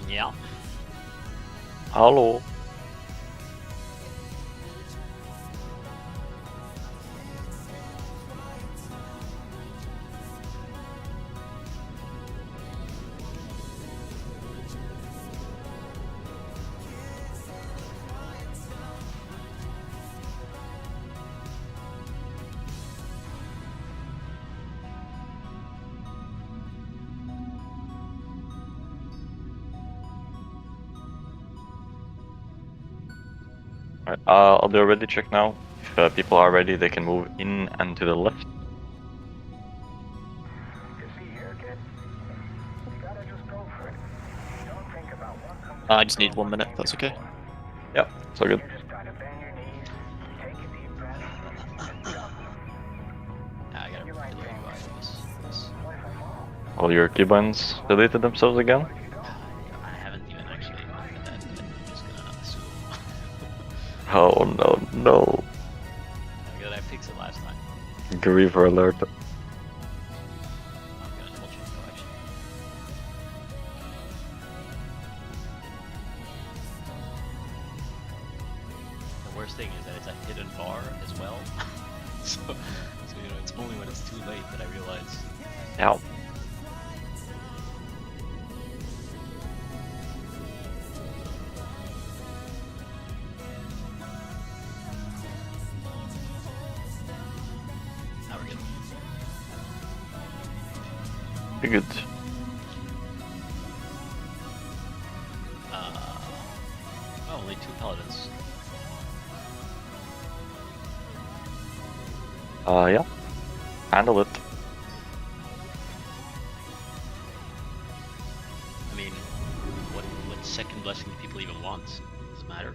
Yeah. Hallo. Alright, I'll do a ready check now. If people are ready, they can move in and to the left. I just need 1 minute, that's okay. Yeah, so good. I gotta delete this. All your keybinds deleted themselves again. I haven't even actually opened that yet. I'm just gonna assume. Oh no. I'm glad I fixed it last time. Griever alert. I'm gonna double check though, actually. The worst thing is that it's a hidden bar as well. so you know, it's only when it's too late that I realize. Yeah. Now we're good. Be good. Oh, only 2 paladins. Yeah. Handle it. I mean, what second blessing do people even want? Does it matter?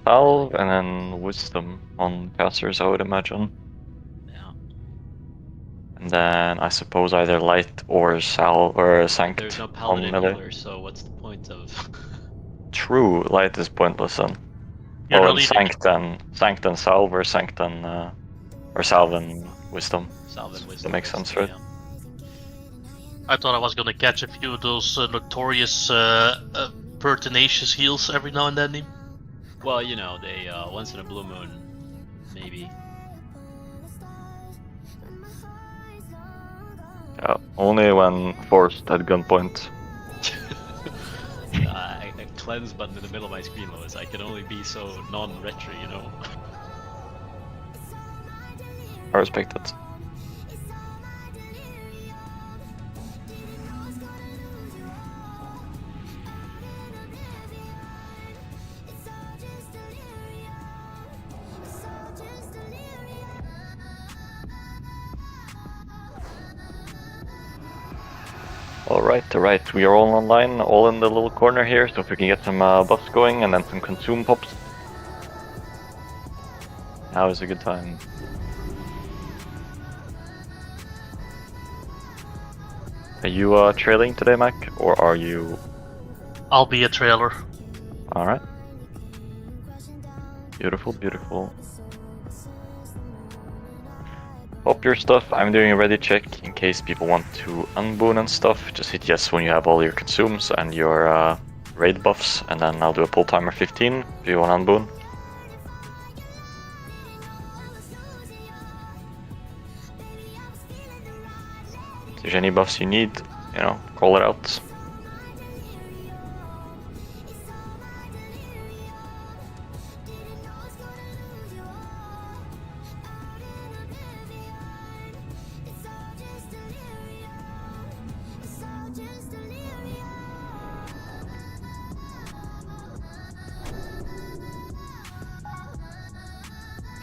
Salve and then wisdom on casters, I would imagine. Yeah. And then I suppose either light or salve or sanct There's no on paladin melee. healer, so what's the point of? True, light is pointless then. You're Well, not and leading. sanct and salve or sanct and or salve and wisdom. Salve and That wisdom. makes sense, basically, right? yeah. I thought I was gonna catch a few of those notorious pertinacious heals every now and then. Well, you know, they once in a blue moon, maybe. Yeah, only when forced at gunpoint. A cleanse button in the middle of my screen was I can only be so non-retro, you know. I respect it. Alright, we are all online, all in the little corner here, so if we can get some buffs going and then some consume pops. Now is a good time. Are you trailing today, Mac, or are you... I'll be a trailer. Alright. Beautiful. Pop your stuff. I'm doing a ready check in case people want to unboon and stuff. Just hit yes when you have all your consumes and your raid buffs, and then I'll do a pull timer 15 if you want to unboon. If there's any buffs you need, you know, call it out.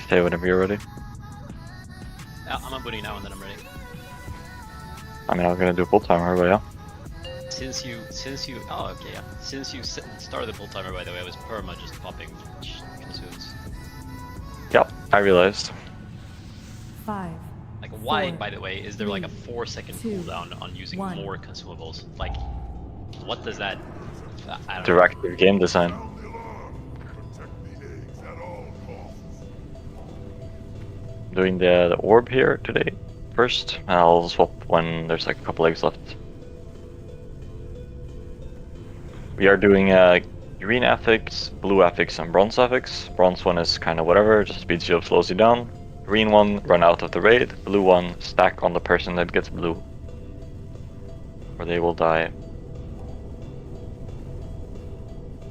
Say whenever you're ready. Yeah, I'm unbooting now and then I'm ready. I mean, I'm gonna do a pull timer, but yeah. Since you, oh okay, yeah. Since you started the pull timer, by the way, I was perma just popping consumes. Yep, I realized. 5. Like, why, 4, by the way, is there like a 3, 4-second 2, cooldown on using 1. more consumables? Like, what does that? I don't know. Directive game design. Doing the orb here today first, and I'll swap when there's like a couple eggs left. We are doing green affix, blue affix, and bronze affix. Bronze one is kind of whatever, just speeds you up, slows you down. Green one, run out of the raid. Blue one, stack on the person that gets blue. Or they will die.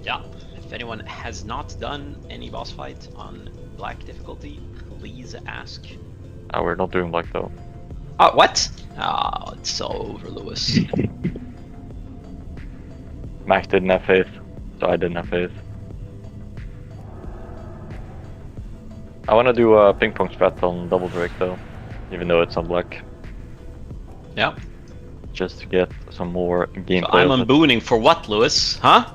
Yeah, if anyone has not done any boss fight on black difficulty, please ask. We're not doing black though. Oh, what? Oh, it's so over, Lewis. Max didn't have faith, so I didn't have faith. I want to do a ping pong strat on double break though, even though it's on black. Yeah. Just to get some more gameplay. So I'm unbooning for what, Lewis? Huh?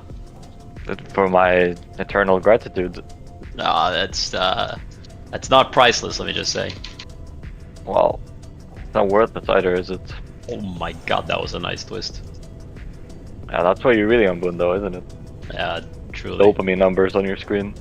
For my eternal gratitude. No, that's not priceless, let me just say. Well, it's not worth it either, is it? Oh my god, that was a nice twist. Yeah, that's why you really unboon though, isn't it? Yeah, truly. Dopamine numbers on your screen.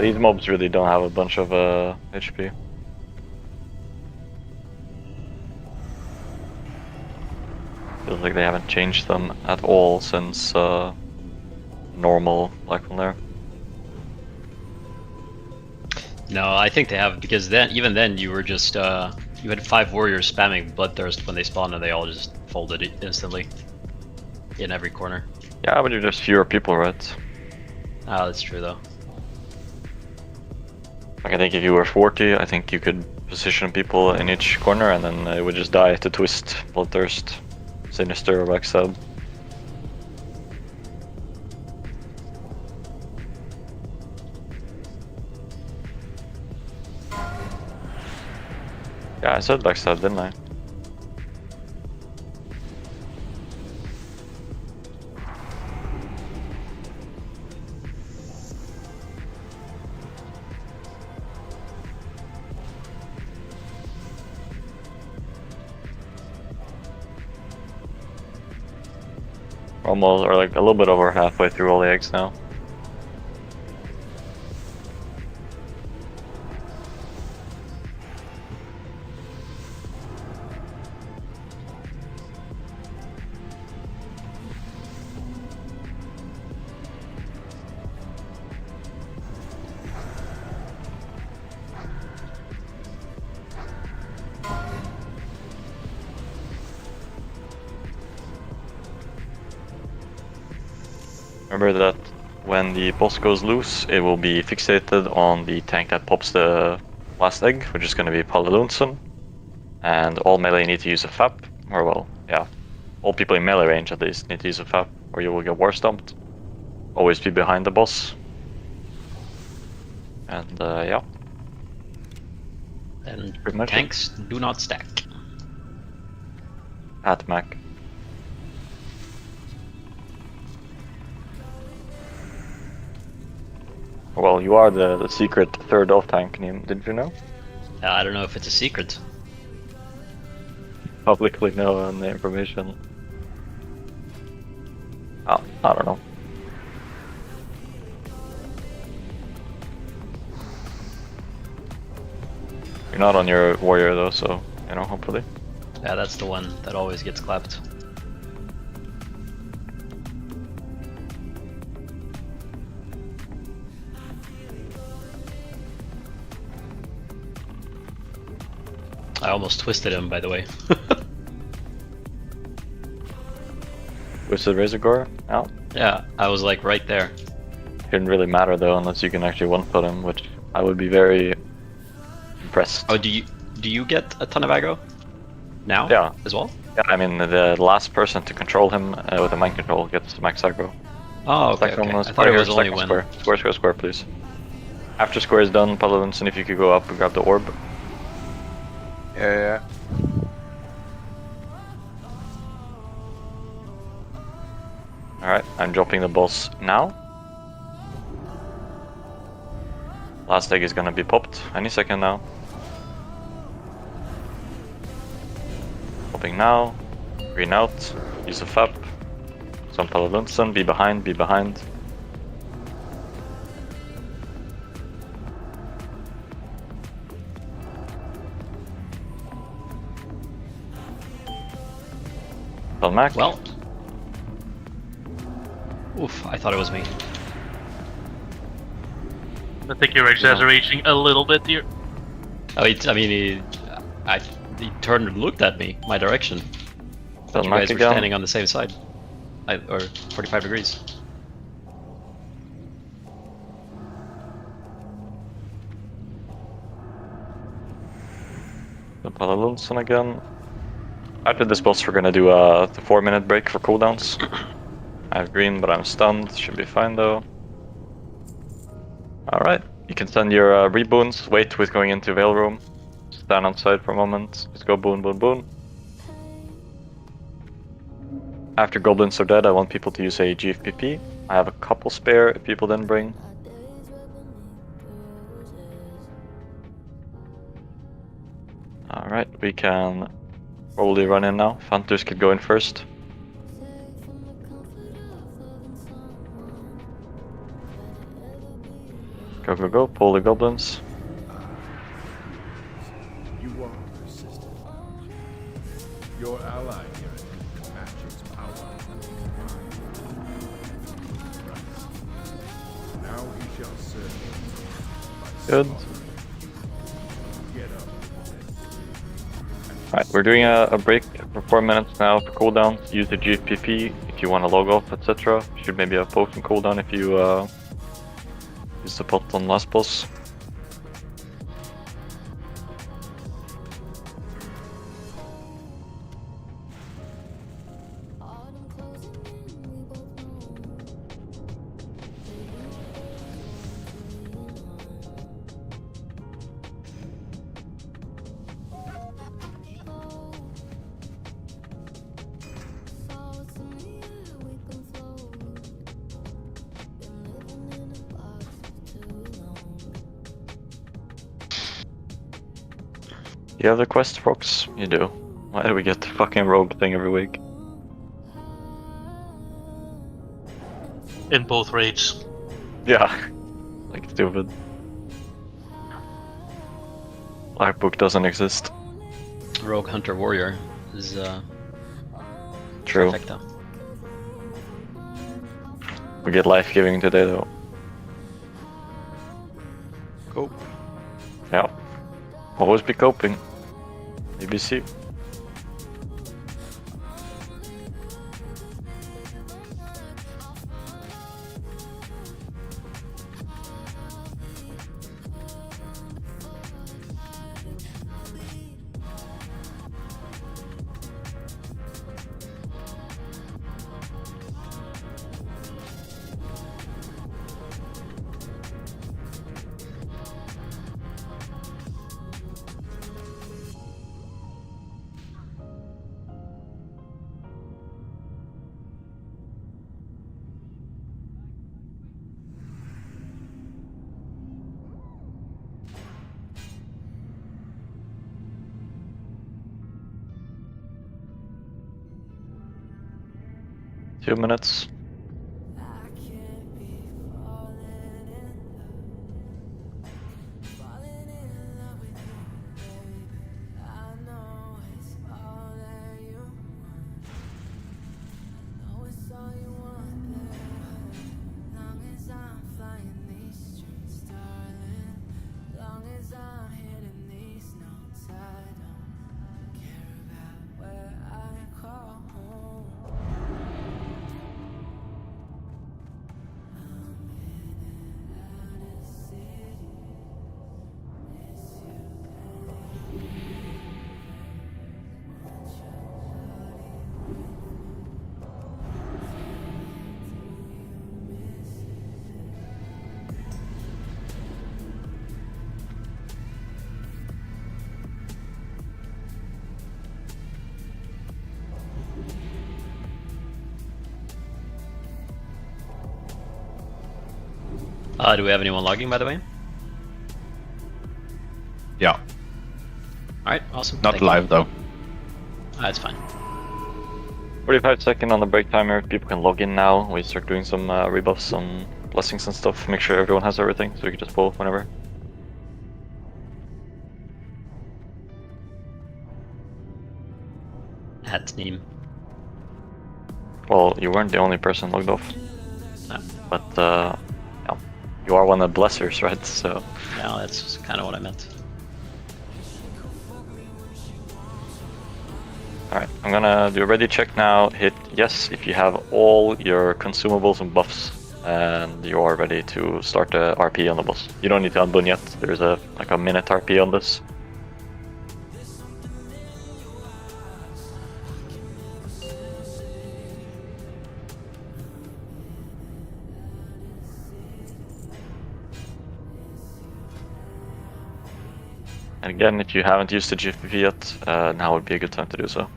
These mobs really don't have a bunch of HP. Feels like they haven't changed them at all since normal Blackwing Lair. No, I think they have, because then, even then, you were just you had 5 warriors spamming Bloodthirst when they spawned, and they all just folded it instantly in every corner. Yeah, but you're just fewer people, right? Oh, that's true though. Like, I think if you were 40, I think you could position people in each corner and then it would just die to Twist, Bloodthirst, Sinister, or Backstab. Yeah, I said Backstab, didn't I? Almost, or like a little bit over halfway through all the eggs now. Remember that when the boss goes loose, it will be fixated on the tank that pops the last egg, which is going to be Paladunson. And all melee need to use a FAP, or well, yeah, all people in melee range at least need to use a FAP, or you will get war stomped. Always be behind the boss. And yeah. And pretty much tanks do not stack. At Mac. Well, you are the secret third off tank name, didn't you know? I don't know if it's a secret. Publicly known the information. Oh, I don't know. You're not on your warrior though, so, you know, hopefully. Yeah, that's the one that always gets clapped. I almost twisted him, by the way. Twisted Razor Gore out? Yeah, I was like right there. Didn't really matter though, unless you can actually one-foot him, which I would be very impressed. Oh, do you get a ton of aggro? Now? Yeah. As well? Yeah, I mean, the last person to control him with a mind control gets max aggro. Oh, okay, Second okay. one I was thought it here, was only second when... square. Square, square, square, please. After square is done, Paladinson, if you could go up and grab the orb. Yeah. Alright, I'm dropping the boss now. Last egg is gonna be popped any second now. Popping now. Green out. Use a FAP. Some Paladunson. Be behind, be behind. Mac. Well. Oof, I thought it was me. I think you're exaggerating a little bit here. Oh, he turned and looked at me, my direction. Thought you guys were standing on the same side. Or 45 degrees. The Paladunson again. After this boss, we're gonna do the 4-minute break for cooldowns. I have green, but I'm stunned. Should be fine though. Alright, you can send your reboons. Wait with going into Veil Room. Stand on side for a moment. Just go boon, boon, boon. After goblins are dead, I want people to use a GFPP. I have a couple spare if people didn't bring. Alright, we can probably run in now. Hunters could go in first. Go, go, go. Pull the goblins. You are persistent. Your ally here matches power. Now he shall serve you. Good. Get up. Alright, we're doing a break for 4 minutes now for cooldown. Use the GFPP if you want to log off, etc. Should maybe have potion cooldown if you use the pot on last boss. You have the quest, Fox? You do. Why do we get the fucking rogue thing every week? In both raids. Yeah. Like stupid. Black Book doesn't exist. Rogue Hunter Warrior is True. trifecta. We get life giving today though. Cope. Yeah. Always be coping. ABC. Two minutes. Do we have anyone logging, by the way? Yeah, Alright, awesome. not Thank you. live though. That's fine. 45 seconds on the break timer. People can log in now. We start doing some rebuffs on blessings and stuff. Make sure everyone has everything so we can just pull whenever. Hat team. Well, you weren't the only person logged off. No. But, yeah. You are one of the blessers, right? So. No, that's kind of what I meant. Alright, I'm gonna do a ready check now. Hit yes if you have all your consumables and buffs. And you are ready to start the RP on the boss. You don't need to unboon yet. There's a minute RP on this. And again, if you haven't used the GFPP yet, now would be a good time to do so.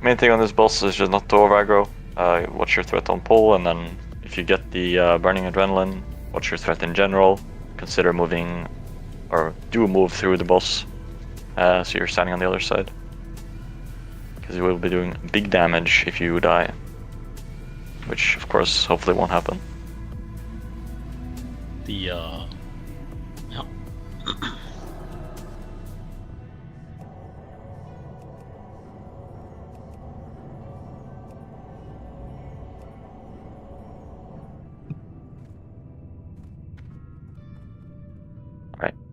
Main thing on this boss is just not to over aggro. Watch your threat on pull, and then if you get the burning adrenaline, watch your threat in general. Consider moving, or do move through the boss, so you're standing on the other side. Because you will be doing big damage if you die. Which, of course, hopefully won't happen. Yeah.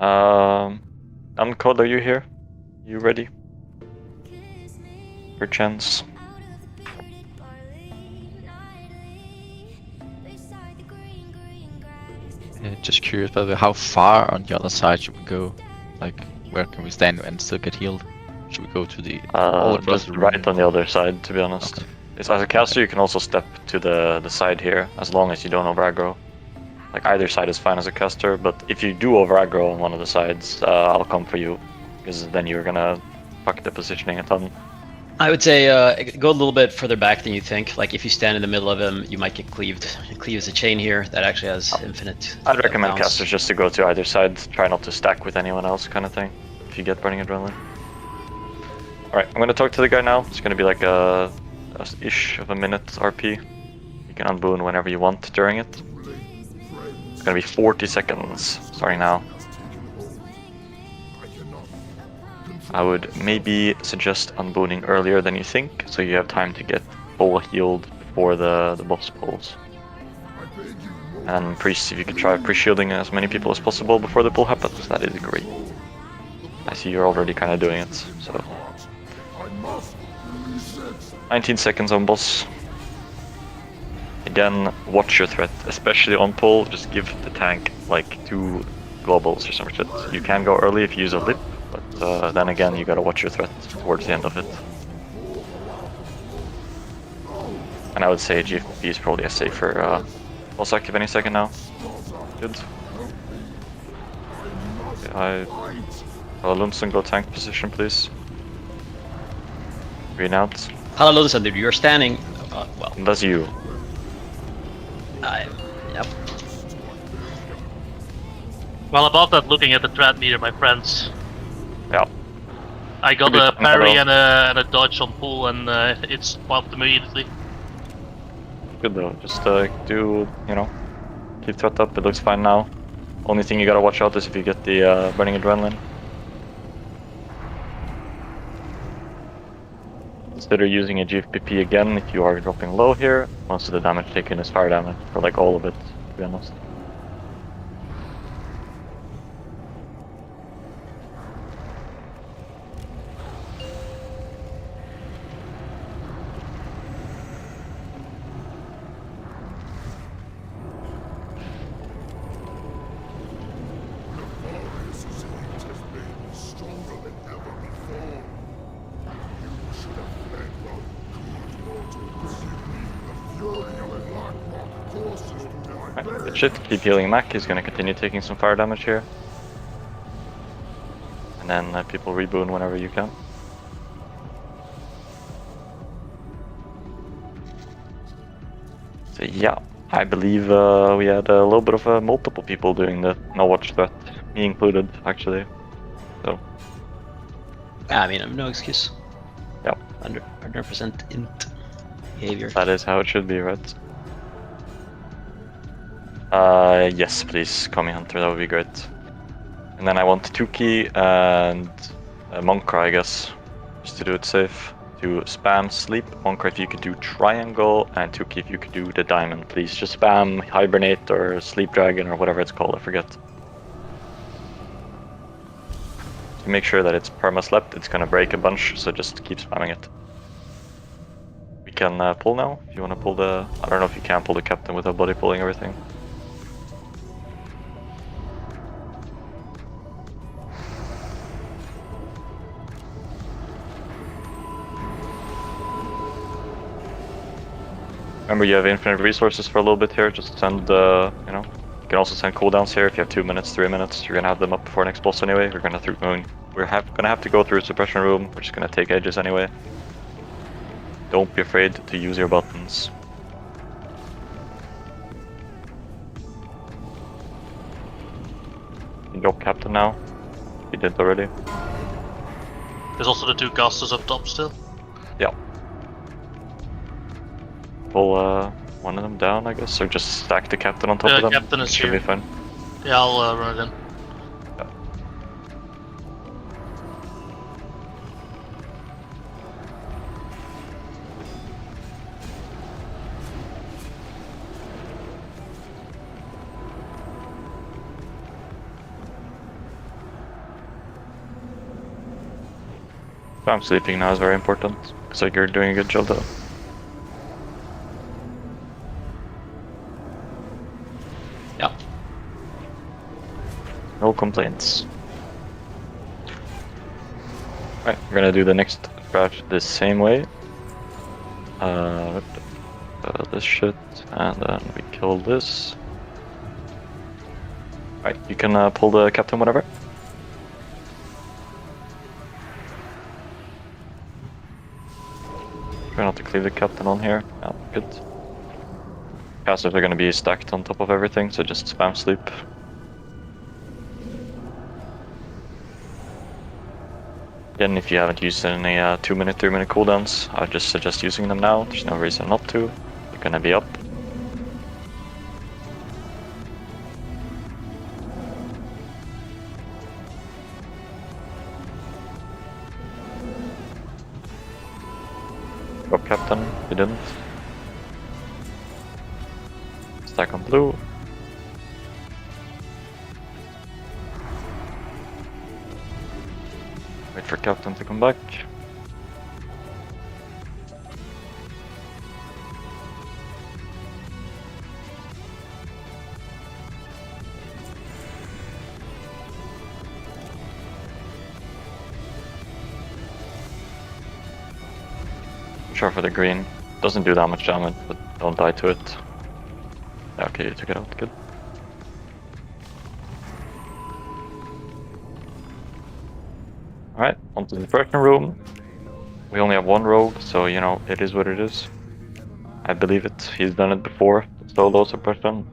Alright, Uncode, are you here? You ready? For chance. Just curious about how far on the other side should we go? Like, where can we stand and still get healed? Should we go to the Just right on the other side, to be honest. Okay. It's, as a caster, you can also step to the side here, as long as you don't over aggro. Like, either side is fine as a caster, but if you do over aggro on one of the sides, I'll come for you, because then you're gonna fuck the positioning a ton. I would say go a little bit further back than you think. Like if you stand in the middle of him, you might get cleaved. Cleave is a chain here that actually has infinite. I'd recommend bounce. casters just to go to either side, try not to stack with anyone else kind of thing, if you get burning adrenaline. Alright, I'm gonna talk to the guy now. It's gonna be like a ish of a minute RP. You can unboon whenever you want during it. It's gonna be 40 seconds starting now. I would maybe suggest unbooning earlier than you think, so you have time to get full healed before the boss pulls. And priest, if you could try pre-shielding as many people as possible before the pull happens, that is great. I see you're already kind of doing it, so. 19 seconds on boss. Again, watch your threat, especially on pull. Just give the tank like 2 globals or some shit. You can go early if you use a lip, but then again, you gotta watch your threat towards the end of it. And I would say GFP is probably a safer boss active any second now. Good. Okay, Lunson, go tank position, please. Green out. Hello, Lunson, dude. You're standing. Well. That's you. Yep. Well, about that, looking at the threat meter, my friends. Yeah. I got a parry and a dodge on pull, and it's popped immediately. Good though. Just do, you know, keep threat up. It looks fine now. Only thing you gotta watch out is if you get the burning adrenaline. Consider using a GFPP again if you are dropping low here. Most of the damage taken is fire damage, or like all of it, to be honest. Good shit, keep healing Mac, he's gonna continue taking some fire damage here. And then people reboon whenever you can. Yeah, I believe we had a little bit of multiple people doing the no watch threat, me included, actually. So, Yeah, I mean, no excuse. Yep. 100% int behavior. that is how it should be, right? Yes, please, Kami Hunter, that would be great. And then I want Tuki and Monkra, I guess, just to do it safe. To spam sleep. Monkra, if you could do triangle, and Tuki, if you could do the diamond, please. Just spam hibernate or sleep dragon or whatever it's called, I forget. To make sure that it's perma slept, it's gonna break a bunch, so just keep spamming it. We can pull now, if you wanna pull the... I don't know if you can pull the captain without body pulling everything. Remember, you have infinite resources for a little bit here. Just send, you know, you can also send cooldowns here if you have 2 minutes, 3 minutes. You're gonna have them up before next boss anyway. We're gonna gonna have to go through a suppression room. We're just gonna take edges anyway. Don't be afraid to use your buttons. You can drop captain now. You did already. There's also the 2 casters up top still. Yeah. Pull one of them down, I guess, or just stack the captain on top of them. The captain is Should here. be fine. Yeah, I'll run it in. I'm sleeping now is very important. Looks like you're doing a good job though. Yeah. No complaints. Right, we're gonna do the next stretch the same way. This shit, and then we kill this. Right, you can pull the captain, whatever. Try not to cleave the captain on here. Yeah, good. Casters are gonna be stacked on top of everything, so just spam sleep. Again, if you haven't used any 2 minute, 3 minute cooldowns, I just suggest using them now. There's no reason not to. They're gonna be up. Drop captain, you didn't. Stack on blue. Wait for captain to come back. Sure for the green. Doesn't do that much damage, but don't die to it. Okay, you took it out, good. Alright, onto the suppression room. We only have one rogue, so you know, it is what it is. I believe it, he's done it before, solo suppression.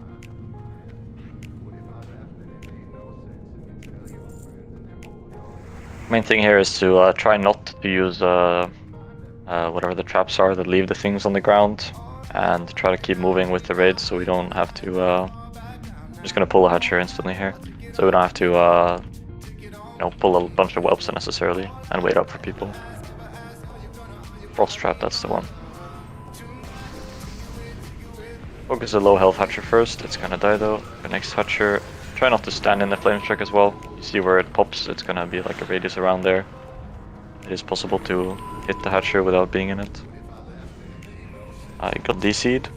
Main thing here is to try not to use whatever the traps are that leave the things on the ground, and try to keep moving with the raids so we don't have to, I'm just gonna pull a hatcher instantly here, so we don't have to you know, pull a bunch of whelps unnecessarily and wait up for people. Frost trap, that's the one. Focus a low health hatcher first, it's gonna die though. The next hatcher, try not to stand in the flame strike as well. You see where it pops, it's gonna be like a radius around there. It is possible to hit the hatcher without being in it. I got DC'd.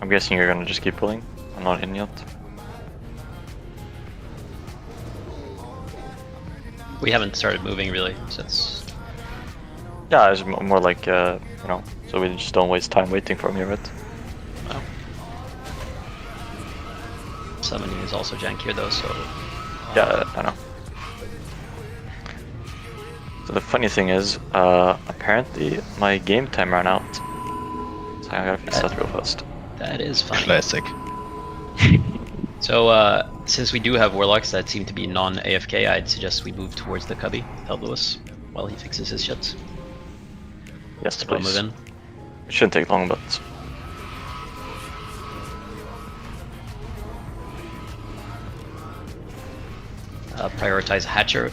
I'm guessing you're gonna just keep pulling. I'm not in yet. We haven't started moving really since Yeah, it's more like, you know, so we just don't waste time waiting for him here, right? Summoning is also jankier though, so Yeah, I know. So the funny thing is, apparently my game time ran out. So I gotta fix that real fast. that is funny. Classic. So, since we do have warlocks that seem to be non-AFK, I'd suggest we move towards the cubby, help Lewis, while he fixes his shit. Yes, Everyone please. move in. It shouldn't take long, but Prioritize Hatcher.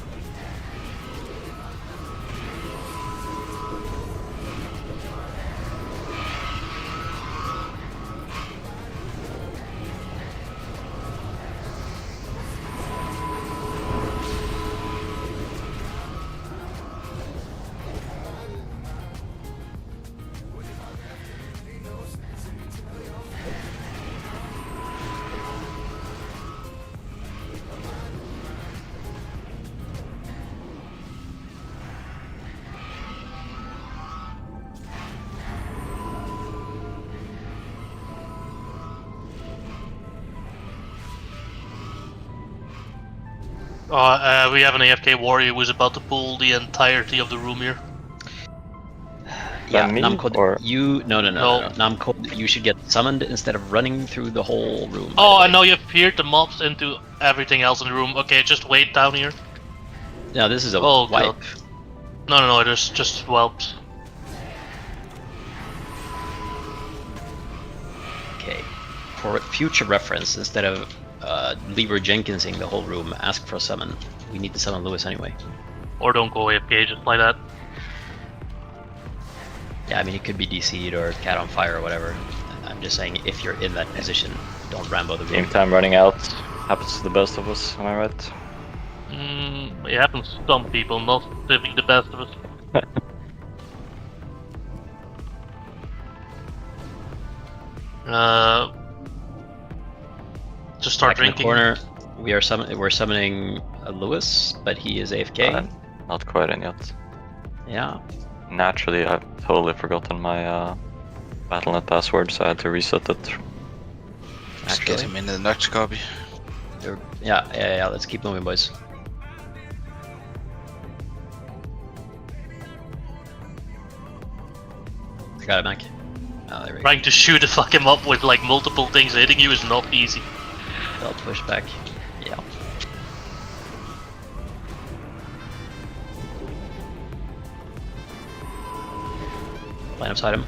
We have an AFK warrior who's about to pull the entirety of the room here. Yeah, me, Namcode, or- you... No. No. Namcode, you should get summoned instead of running through the whole room. Oh, I know you've peered the mobs into everything else in the room. Okay, just wait down here. No, this is a Oh, wipe. God. No, there's just whelps. Okay. For future reference, instead of Lever Jenkinsing the whole room, ask for a summon. We need to summon Lewis anyway. Or don't go AFK just like that. Yeah, I mean, it could be DC'd or Cat on Fire or whatever. I'm just saying, if you're in that position, don't Rambo the room. game time running out. Happens to the best of us, am I right? It happens to some people, not specifically the best of us. Just start Back in the drinking. corner, we're summoning Lewis, but he is AFK. Not quite in yet. Yeah. Naturally, I've totally forgotten my Battle.net password, so I had to reset it. Just get him in the next copy. Yeah, let's keep moving, boys. Got it, Mac. Oh, there we go. Trying to shoot the fuck him up with like multiple things hitting you is not easy. I'll push back. Yeah. Line upside him.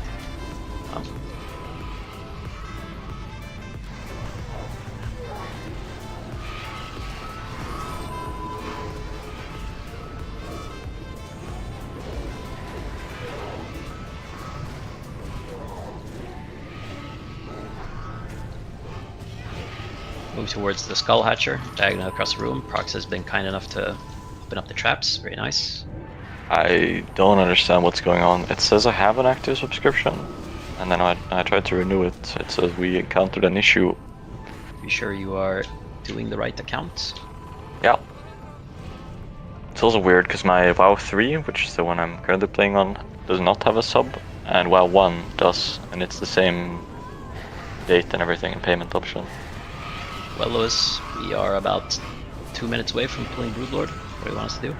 Move towards the Skull Hatcher, diagonal across the room. Prox has been kind enough to open up the traps. Very nice. I don't understand what's going on. It says I have an active subscription, and then I tried to renew it. It says we encountered an issue. Be sure you are doing the right account. Yeah. It's also weird because my WoW 3, which is the one I'm currently playing on, does not have a sub, and WoW 1 does, and it's the same date and everything and payment option. Well, Lewis, we are about 2 minutes away from pulling Broodlord. What do you want us to do?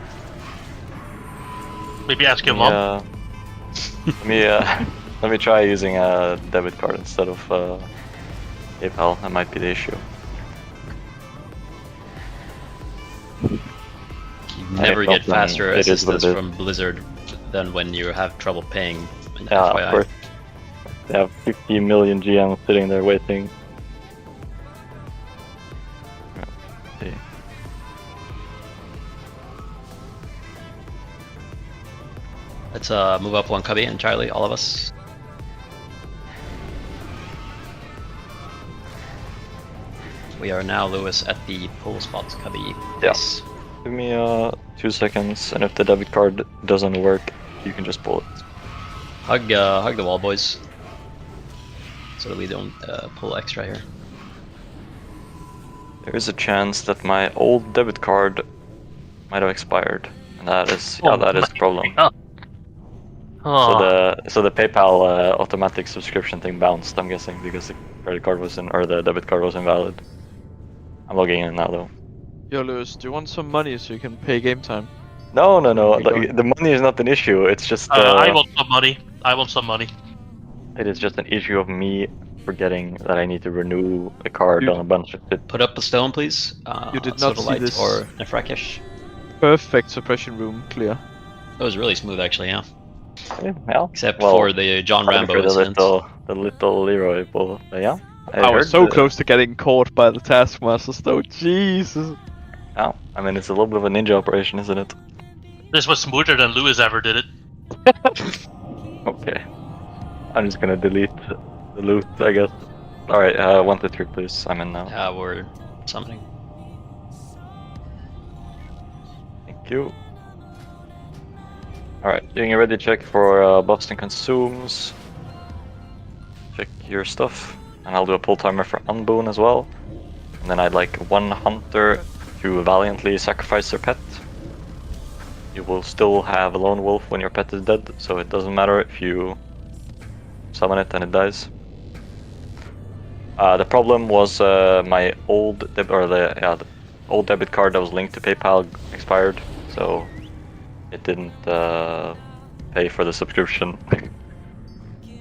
Maybe ask your mom. Let me try using a debit card instead of PayPal. That might be the issue. You never get faster it is what assistance it is. from Blizzard than when you have trouble paying. Yeah, FYI. of course. They have 50 million GMs sitting there waiting. See. Let's move up one cubby and Charlie, all of us. We are now, Lewis, at the pull spot cubby. Yes. Give me 2 seconds, and if the debit card doesn't work, you can just pull it. Hug the wall, boys. So that we don't pull extra here. There is a chance that my old debit card might have expired, and that is the problem. Oh, So the PayPal automatic subscription thing bounced, I'm guessing, because the credit card was in, or the debit card was invalid. I'm logging in now though. Yo, Lewis, do you want some money so you can pay game time? No. Get Like, going. the money is not an issue. It's just I want some money. I want some money. it is just an issue of me forgetting that I need to renew a card You- on a bunch of shit. Put up a stone, please. You did not Soda see light this. or Nefrakish. Perfect suppression room clear. That was really smooth, actually. Yeah. Yeah. Except Well, for the John Rambo for the incident. little Leroy bull. Yeah. I was heard so the- close to getting caught by the taskmasters though, Jesus. Yeah. I mean, it's a little bit of a ninja operation, isn't it? This was smoother than Lewis ever did it. Okay. I'm just gonna delete the loot, I guess. Alright, 1 to 3, please. I'm in now. We're summoning. Thank you. Alright, doing a ready check for buffs and consumes. Check your stuff. And I'll do a pull timer for Unboon as well. And then I'd like one hunter to valiantly sacrifice their pet. You will still have a lone wolf when your pet is dead, so it doesn't matter if you summon it and it dies. The problem was my old the old debit card that was linked to PayPal expired, so it didn't pay for the subscription.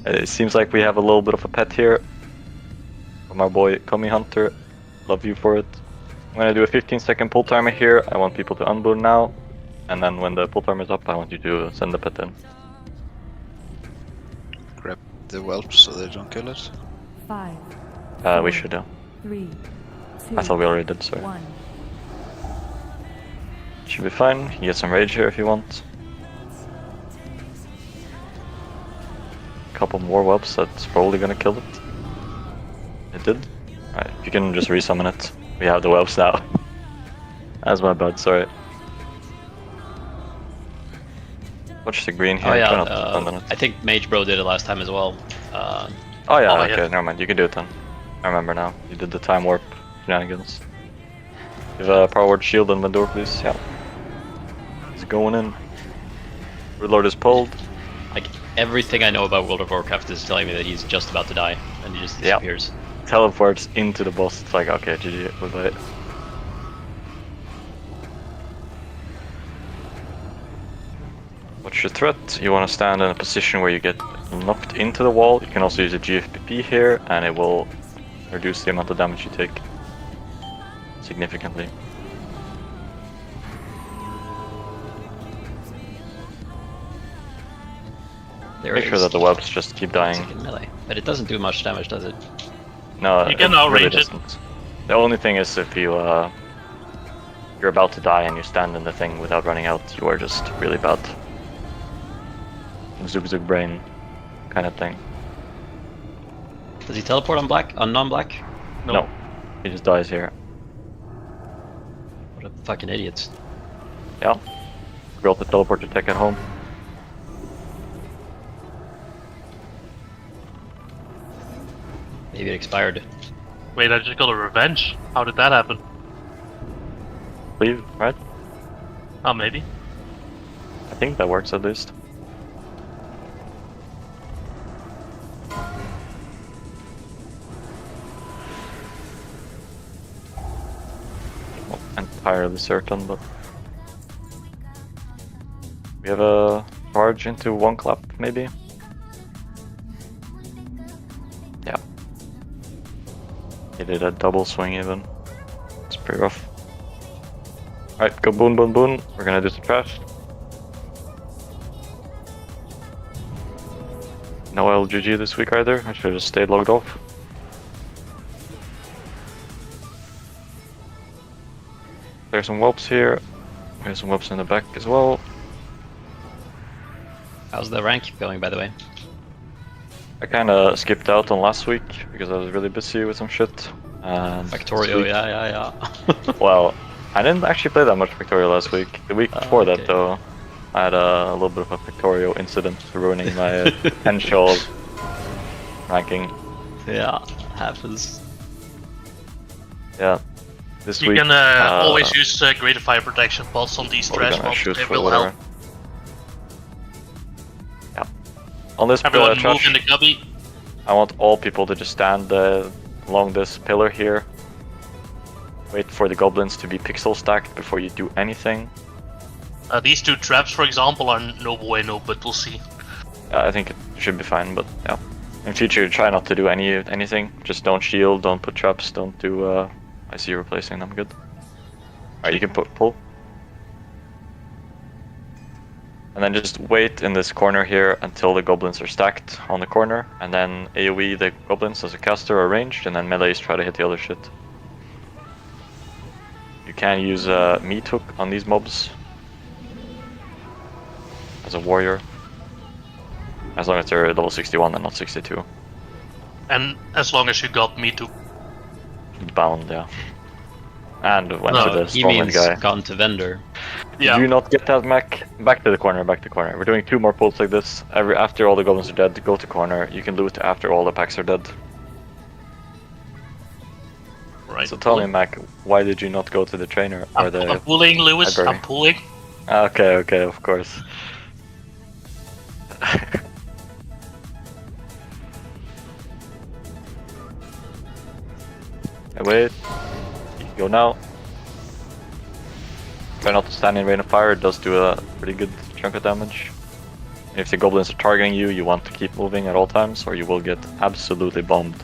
It seems like we have a little bit of a pet here from our boy Kami Hunter. Love you for it. I'm gonna do a 15-second pull timer here. I want people to unboon now, and then when the pull timer is up, I want you to send the pet in. Grab the whelps so they don't kill it. 5, We should do. 3, 2, I thought we already did, sorry. 1. Should be fine. You can get some rage here if you want. Couple more whelps, that's probably gonna kill it. It did. Alright, you can just resummon it. We have the whelps now. That's my bad, sorry. Watch the green here. Oh yeah, try not to stand on it. I think Mage Bro did it last time as well. Oh yeah, Oh, okay, yeah. never mind. You can do it then. I remember now. You did the time warp shenanigans. Give a power word shield and Vendor, please. Yeah. He's going in. Reload is pulled. Like everything I know about World of Warcraft is telling me that he's just about to die, and he just Yeah. disappears. Teleports into the boss. It's like, okay, GG, goodbye. What's your threat? You want to stand in a position where you get knocked into the wall. You can also use a GFPP here, and it will reduce the amount of damage you take significantly. There Make it sure is. that the webs just keep dying. It's like in melee, but it doesn't do much damage, does it? No, You can it really outrange it. doesn't. The only thing is if you you're about to die and you stand in the thing without running out, you are just really bad. Zug Zug brain kind of thing. Does he teleport on black? On non-black? No, he just dies here. What a fucking idiots. Yeah. Roll the teleport to tech at home. Maybe it expired. Wait, I just got a revenge. How did that happen? Leave, right? Oh, maybe. I think that works at least. Not entirely certain, but we have a charge into one clap, maybe. Yeah. He did a double swing even. It's pretty rough. Alright, go boon, boon, boon. We're gonna do some trash. No LGG this week either. I should have just stayed logged off. There's some whelps here. There's some whelps in the back as well. How's the rank going, by the way? I kinda skipped out on last week because I was really busy with some shit. And this Factorio, week- yeah. Well, I didn't actually play that much Factorio last week. The week before okay. that, though, I had a little bit of a Factorio incident ruining my potential ranking. Yeah, happens. Yeah. This You week, can always use greater fire protection pots on these we're trash gonna mobs. shoot They for will whatever. help. Yeah, On this Everyone move trash, in the cubby. I want all people to just stand along this pillar here. Wait for the goblins to be pixel stacked before you do anything. These 2 traps, for example, are no bueno, but we'll see. I think it should be fine, but yeah. In future, try not to do anything. Just don't shield, don't put traps, don't do. I see you replacing them. Good. Alright, you can pull. And then just wait in this corner here until the goblins are stacked on the corner, and then AoE the goblins as a caster or ranged, and then melees try to hit the other shit. You can use a meat hook on these mobs as a warrior, as long as they're level 61 and not 62. And as long as you got me to. Bound, yeah. And went No, to the he Strongman means guy. gone to vendor. Yeah. Did you not get that, Mac? Back to the corner, back to corner. We're doing 2 more pulls like this. After all the goblins are dead, go to corner. You can loot after all the packs are dead. Right. So tell me, Mac, why did you not go to the trainer or the... I'm pulling, Lewis. library? I'm pulling. Okay, of course. Wait. You can go now. Try not to stand in rain of fire, it does do a pretty good chunk of damage. And if the goblins are targeting you, you want to keep moving at all times or you will get absolutely bombed.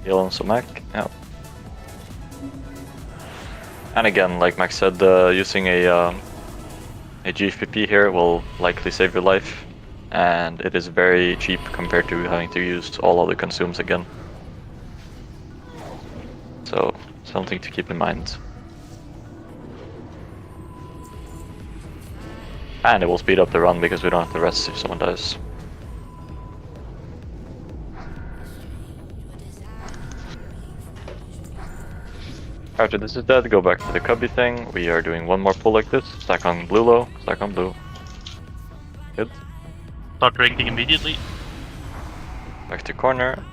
Heal on some Mac, yeah. And again, like Max said, using a GFPP here will likely save your life. And it is very cheap compared to having to use all other consumes again. So, something to keep in mind. And it will speed up the run because we don't have to rest if someone dies. After this is dead, go back to the cubby thing. We are doing 1 more pull like this. Stack on blue low, stack on blue. Good. Start drinking immediately. Back to corner.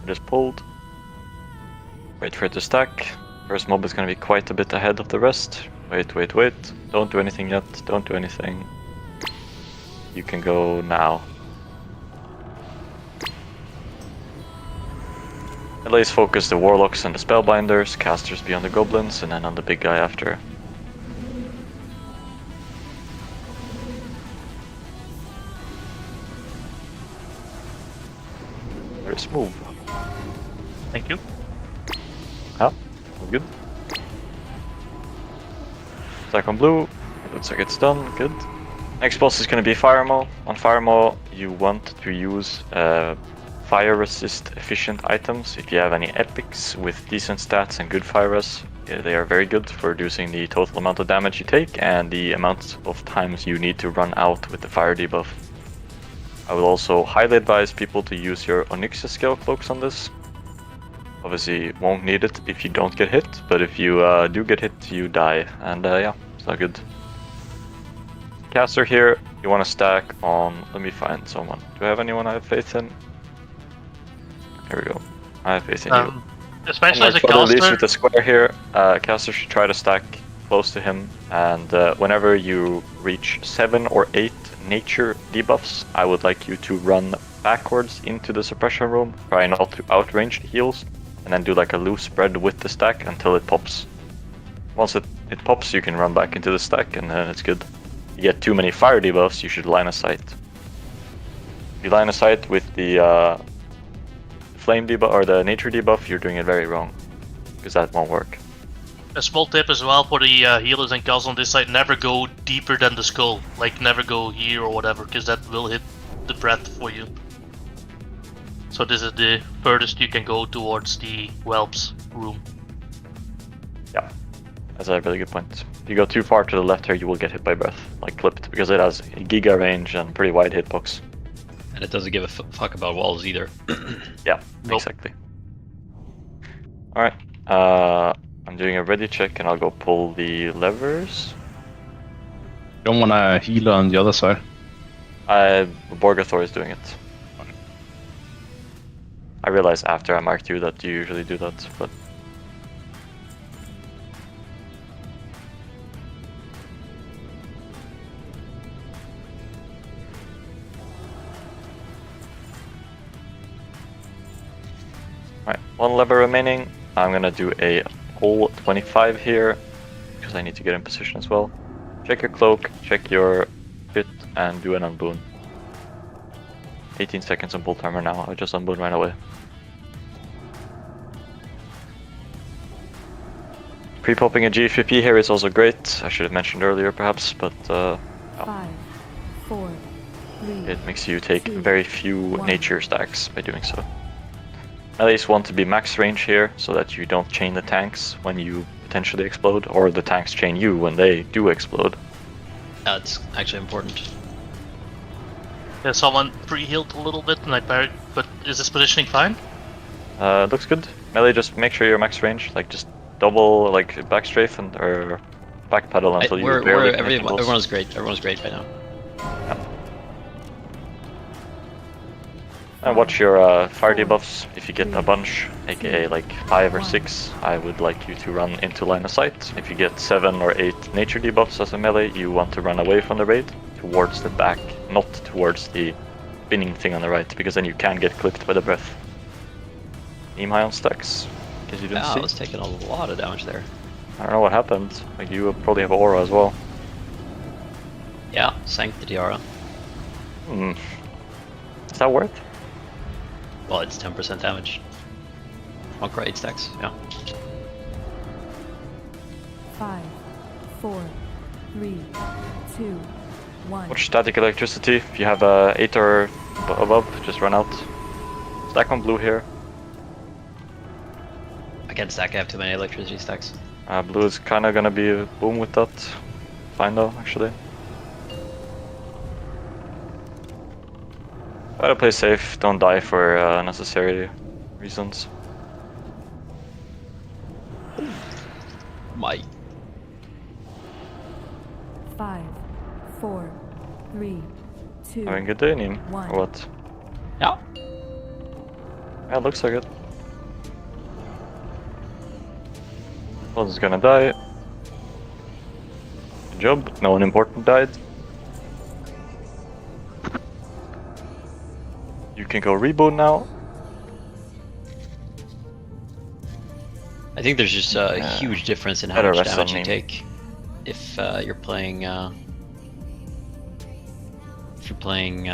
Just pulled. Wait for it to stack. First mob is gonna be quite a bit ahead of the rest. Wait. Don't do anything yet. Don't do anything. You can go now. At least focus the warlocks and the spellbinders, casters be on the goblins, and then on the big guy after. Very smooth. Thank you. Yeah, all good. Stack on blue. It looks like it's done. Good. Next boss is going to be Fire Maw. On Fire Maw, you want to use fire resist efficient items. If you have any epics with decent stats and good fire res, they are very good for reducing the total amount of damage you take and the amount of times you need to run out with the fire debuff. I will also highly advise people to use your Onyxia scale cloaks on this. Obviously, won't need it if you don't get hit, but if you do get hit, you die, and yeah, it's not good. Caster here, you want to stack on. Let me find someone. Do I have anyone I have faith in? Here we go. I have faith in you. Especially as a At least caster. with the square here, caster should try to stack close to him, and whenever you reach 7 or 8 nature debuffs, I would like you to run backwards into the suppression room, try not to outrange the heals, and then do like a loose spread with the stack until it pops. Once it pops, you can run back into the stack, and then it's good. If you get too many fire debuffs, you should line of sight. If you line of sight with the flame debuff or the nature debuff, you're doing it very wrong, because that won't work. A small tip as well for the healers and casters on this side: never go deeper than the skull. Like never go here or whatever, because that will hit the breath for you. So this is the furthest you can go towards the whelps room. Yeah, that's a really good point. If you go too far to the left here, you will get hit by breath, like clipped, because it has giga range and pretty wide hitbox. And it doesn't give a fuck about walls either. Yeah, Nope. exactly. Alright, I'm doing a ready check and I'll go pull the levers. Don't want a healer on the other side. Borgathor is doing it. I realized after I marked you that you usually do that, but... Alright, one lever remaining. I'm gonna do a whole 25 here, because I need to get in position as well. Check your cloak, check your fit, and do an unboon. 18 seconds on pull timer now, I just unboon right away. Pre-popping a GFP here is also great, I should have mentioned earlier perhaps, but 5, 4, 3. it makes you take 2, very few 1. nature stacks by doing so. Melees want to be max range here, so that you don't chain the tanks when you potentially explode, or the tanks chain you when they do explode. That's actually important. Yeah, someone pre-healed a little bit and I parried, but is this positioning fine? Looks good. Melee, just make sure you're max range, like just double, like back strafe and or back pedal until you barely connect the boss. Everyone's great. Everyone's great right now. And watch your fire debuffs. If you get a bunch, aka like 5 or 6, I would like you to run into line of sight. If you get 7 or 8 nature debuffs as a melee, you want to run away from the raid, towards the back, not towards the spinning thing on the right, because then you can get clipped by the breath. Aim high on stacks, because you didn't I see. was taking a lot of damage there. I don't know what happened. Like you probably have aura as well. Yeah, sank the Diara. Is that worth? Well, it's 10% damage. Monk 8 stacks, yeah. 5, 4, 3, 2, 1. Watch static electricity. If you have 8 or above, just run out. Stack on blue here. I can't stack, I have too many electricity stacks. Blue is kind of gonna be a boom with that. Fine though, actually. Try to play safe, don't die for unnecessary reasons. My. 5, 4, 3, 2. Having a good day, Neem? One. Or what? Yeah. Yeah, looks like it. One's gonna die. Good job, no one important died. You can go reboot now. I think there's just a huge difference in how Better much rest damage on you me. take if you're playing. If you're playing,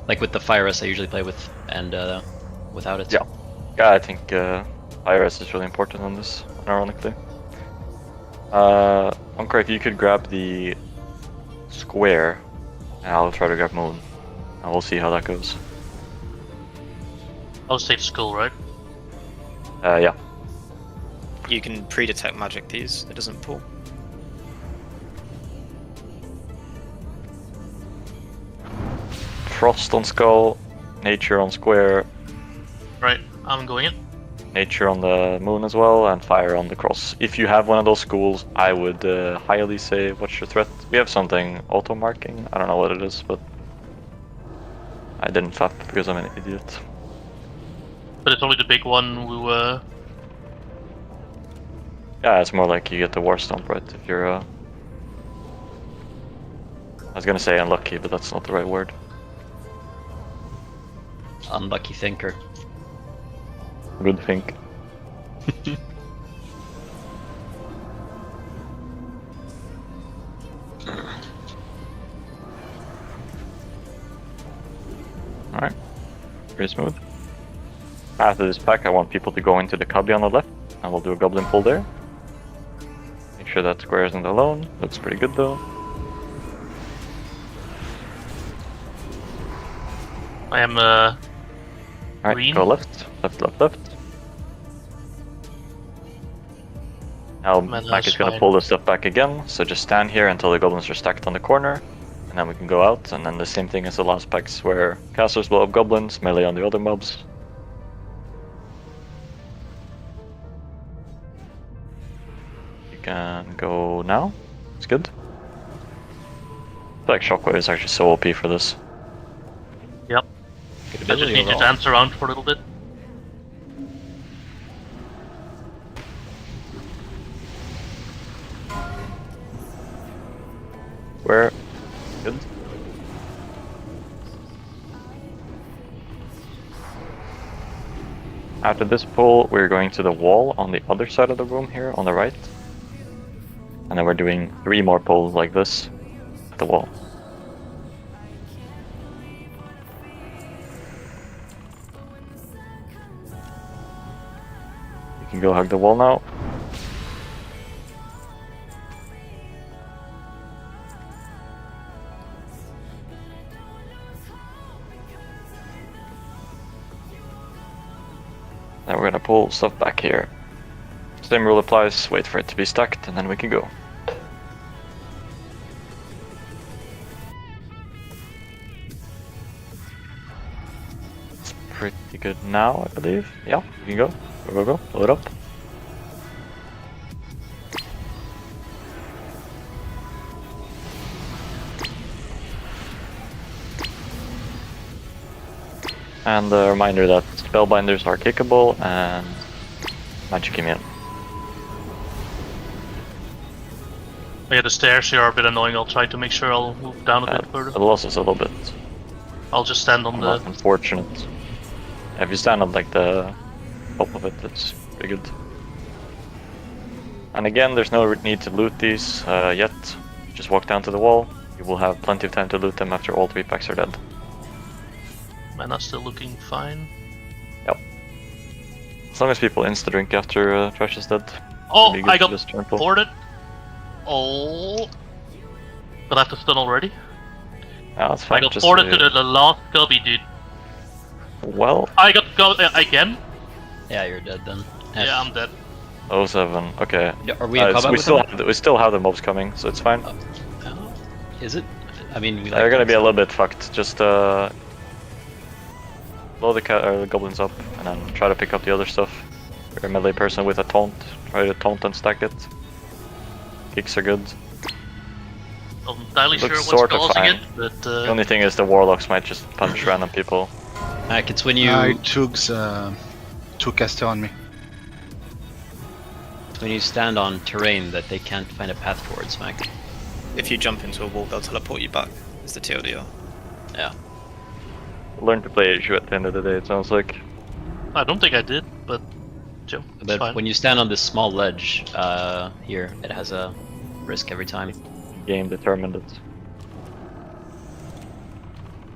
like with the fire rest I usually play with, and without it. Yeah. Yeah, I think IRS is really important on this, ironically. Unkar, if you could grab the square, and I'll try to grab Moon. And we'll see how that goes. I'll save skull, right? Yeah. You can pre-detect magic these, it doesn't pull. Frost on skull, nature on square, Right, I'm going in. nature on the moon as well, and fire on the cross. If you have one of those schools, I would highly say what's your threat. We have something auto-marking, I don't know what it is, but I didn't FAP because I'm an idiot. But it's only the big one who, Yeah, it's more like you get the war stomp, right? If you're I was gonna say unlucky, but that's not the right word. Unlucky thinker. Good think. Alright. Very smooth. After this pack, I want people to go into the cubby on the left, and we'll do a goblin pull there. Make sure that square isn't alone. Looks pretty good though. I am, Alright, green. go left, left, left, left. Now Man, Mike is that's gonna fine. pull the stuff back again, so just stand here until the goblins are stacked on the corner, and then we can go out, and then the same thing as the last packs where casters blow up goblins, melee on the other mobs. You can go now, it's good. I feel like Shockwave is actually so OP for this. Yep. Good I just ability need to overall. dance around for a little bit. Where? Good. After this pull, we're going to the wall on the other side of the room here, on the right. And then we're doing 3 more pulls like this at the wall. You can go hug the wall now. Then we're gonna pull stuff back here. Same rule applies, wait for it to be stacked, and then we can go. It's pretty good now, I believe. Yeah, you can go. Go, go, go. Pull it up. And a reminder that spellbinders are kickable and magic immune. Yeah, the stairs here are a bit annoying. I'll try to make sure I'll move down a bit further. It losses a little bit. I'll just stand on the... Unfortunate. If you stand on like the top of it, it's pretty good. And again, there's no need to loot these yet. Just walk down to the wall. You will have plenty of time to loot them after all 3 packs are dead. Mana's still looking fine. Yep. As long as people insta-drink after trash is dead. Oh, be good I to got just turn full. boarded. Oh. But I have to stun already. Yeah, that's fine. I got just boarded to the last gubby, dude. Well, I got go again. Yeah, you're dead then. Yeah, I'm dead. 07. Okay. Yeah, are we in combat we with still them? we still have the mobs coming, so it's fine. Oh, is it? I mean, we They're gonna be a little bit fucked. Just blow the goblins up, and then try to pick up the other stuff. You're a melee person with a taunt. Try to taunt and stack it. Kicks are good. I'm not entirely sure Looks what's sorta causing fine. it, but The only thing is the warlocks might just punch random people. It's when you Tugs took caster on me. it's when you stand on terrain that they can't find a path towards, Mac. If you jump into a wall, they'll teleport you back. Is the TLDR. Yeah. Learn to play issue at the end of the day, it sounds like. I don't think I did, but Joe, it's But fine. when you stand on this small ledge here, it has a risk every time. Game determined it.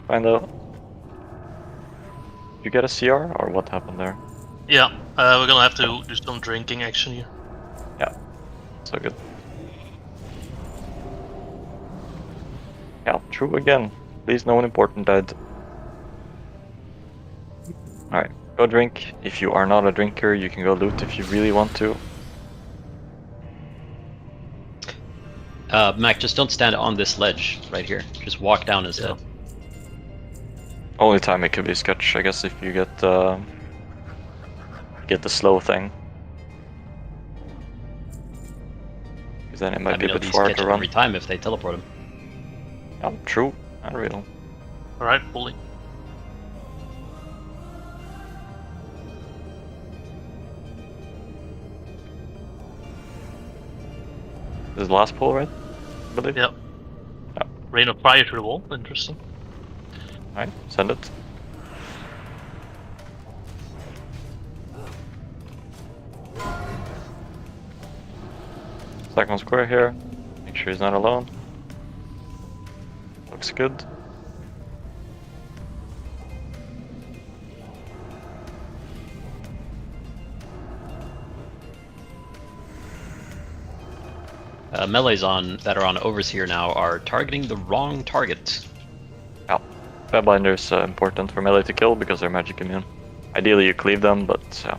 Fine though. Did you get a CR, or what happened there? Yeah, we're gonna have to do some drinking action here. Yeah, so good. Yeah, true again. Please, no one important died. Alright, go drink. If you are not a drinker, you can go loot if you really want to. Mac, just don't stand on this ledge right here. Just walk down instead. Only time it could be sketch, I guess, if you get the slow thing. Because then it might be a bit these far catch to it run. every time if they teleport him. Yeah, true. Unreal. Alright, bully. This is the last pull, right? I believe? Yep. Yeah. Rain of fire to the wall, interesting. Alright, send it. Second square here. Make sure he's not alone. Looks good. Melees that are on overs here now are targeting the wrong target. Yeah. Spellbinder's important for melee to kill because they're magic immune. Ideally you cleave them, but yeah.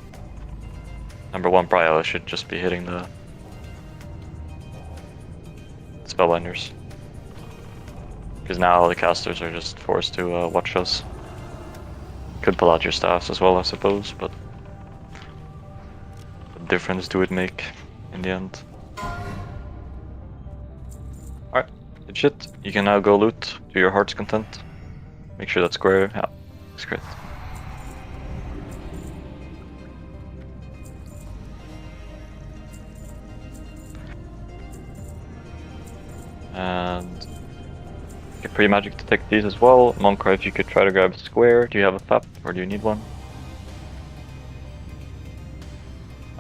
Number 1 prio should just be hitting the spellbinders. Because now the casters are just forced to watch us. Could pull out your staffs as well, I suppose, but what difference do it make in the end? Alright, good shit. You can now go loot to your heart's content. Make sure that's square. Yeah, looks great. And get pretty magic to take these as well. Monkra, if you could try to grab a square. Do you have a FAP or do you need one?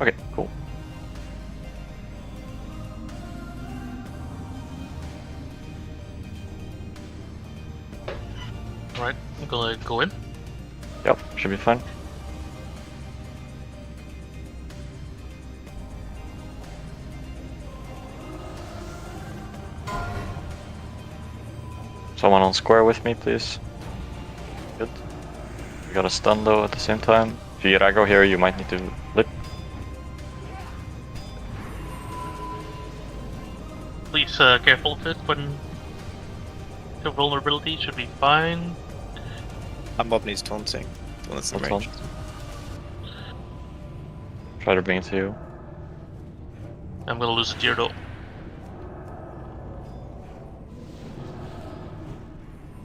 Okay, cool. Right, I'm gonna go in. Yep, should be fine. Someone on square with me, please. Good. We got a stun though at the same time. If you get aggro here, you might need to lip. Please careful of it when the vulnerability should be fine. That mob needs taunting. When it's in That's range. Try to bring it to you. I'm gonna lose a tier though.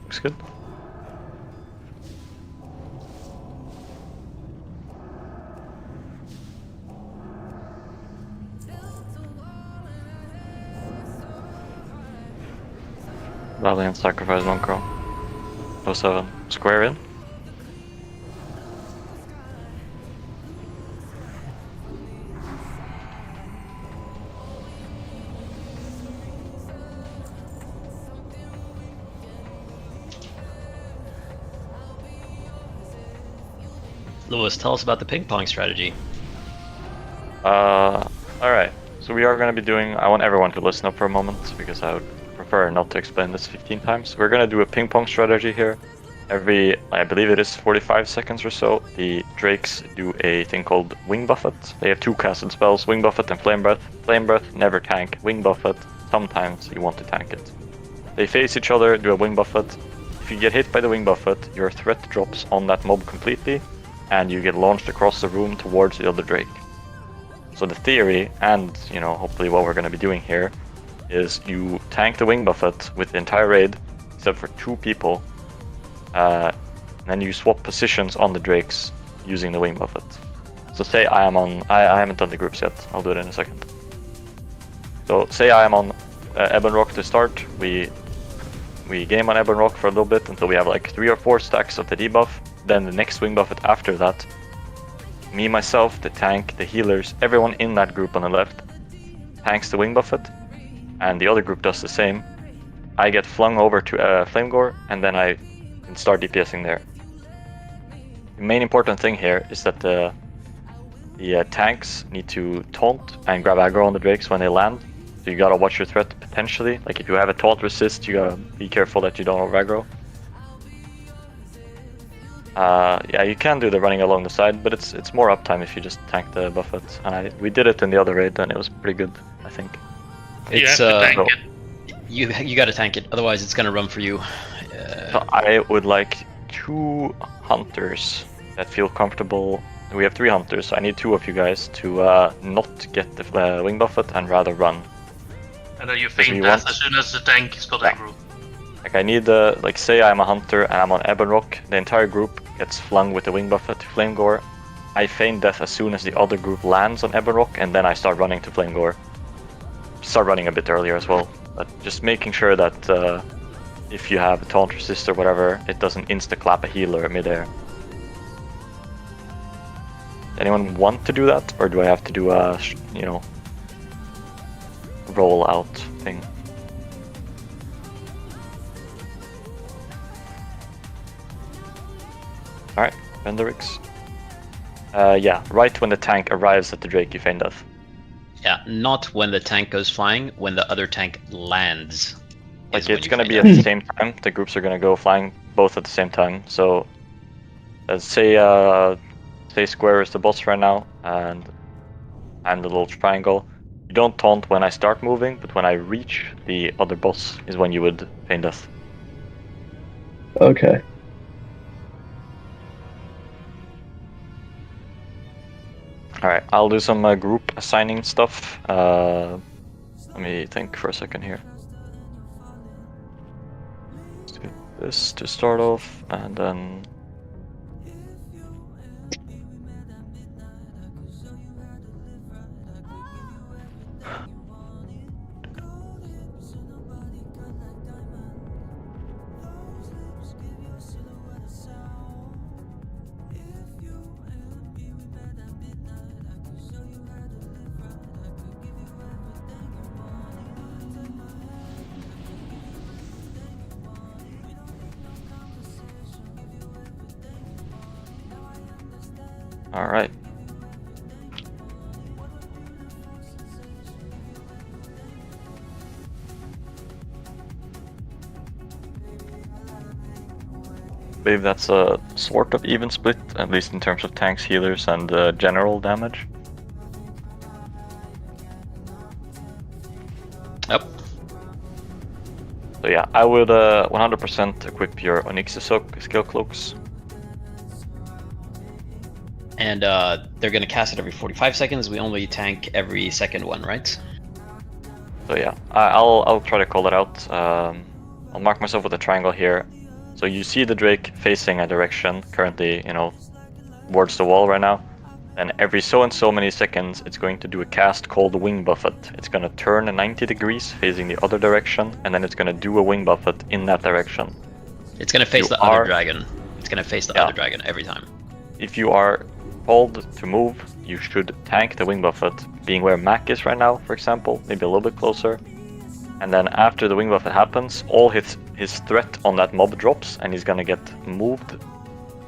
Looks good. Valiant sacrifice Monk-Crow. 07. Square in. Lewis, tell us about the ping pong strategy. Alright. So we are going to be doing... I want everyone to listen up for a moment, because I would prefer not to explain this 15 times. We're going to do a ping pong strategy here. Every, I believe it is 45 seconds or so, the Drakes do a thing called Wing Buffet. They have two casted spells, Wing Buffet and Flame Breath. Flame Breath, never tank. Wing Buffet, sometimes you want to tank it. They face each other, do a Wing Buffet. If you get hit by the Wing Buffet, your threat drops on that mob completely, and you get launched across the room towards the other Drake. So the theory, and you know, hopefully what we're going to be doing here, is you tank the Wing Buffet with the entire raid, except for 2 people, and then you swap positions on the Drakes using the Wing Buffet. So say I am on, I haven't done the groups yet, I'll do it in a second. So say I am on Ebon Rock to start, we game on Ebon Rock for a little bit until we have like 3 or 4 stacks of the debuff. Then the next Wing Buffet after that, me, myself, the tank, the healers, everyone in that group on the left tanks the Wing Buffet, and the other group does the same. I get flung over to Flame Gore, and then I can start DPSing there. The main important thing here is that the tanks need to taunt and grab aggro on the Drakes when they land. So you gotta watch your threat potentially. Like if you have a taunt resist, you gotta be careful that you don't over aggro. Yeah, you can do the running along the side, but it's more uptime if you just tank the Buffet. And we did it in the other raid, and it was pretty good, I think. It's you have to tank it. You gotta tank it, otherwise it's gonna run for you. So I would like 2 hunters that feel comfortable. We have 3 hunters, so I need 2 of you guys to not get the Wing Buffet and rather run. And then you feign death as soon as the tank is got aggro. Like I need like say I'm a hunter and I'm on Ebon Rock, the entire group gets flung with the Wing Buffet to Flame Gore. I feign death as soon as the other group lands on Ebon Rock, and then I start running to Flame Gore. Start running a bit earlier as well, but just making sure that if you have a taunt resist or whatever, it doesn't insta-clap a healer midair. Anyone want to do that, or do I have to do a, you know, roll out thing? Alright, Vendorix. Yeah, right when the tank arrives at the Drake, you feign death. Yeah, not when the tank goes flying, when the other tank lands. Like it's gonna be at the same time, the groups are gonna go flying both at the same time. So, say square is the boss right now, and I'm the little triangle. You don't taunt when I start moving, but when I reach the other boss is when you would feign death. Okay. Alright, I'll do some group assigning stuff. Let me think for a second here. Let's do this to start off, and then... Alright. I believe that's a sort of even split, at least in terms of tanks, healers, and general damage. Yep. So yeah, I would 100% equip your Onyx skill cloaks. And they're gonna cast it every 45 seconds. We only tank every second one, right? So yeah, I'll try to call it out. I'll mark myself with a triangle here. So you see the Drake facing a direction, currently, you know, towards the wall right now. And every so and so many seconds, it's going to do a cast called Wing Buffet. It's going to turn 90 degrees facing the other direction, and then it's going to do a Wing Buffet in that direction. It's gonna face the other dragon. It's gonna face the other dragon every time. If you are told to move, you should tank the Wing Buffet, being where Mac is right now, for example, maybe a little bit closer. And then after the Wing Buffet happens, all his threat on that mob drops, and he's gonna get moved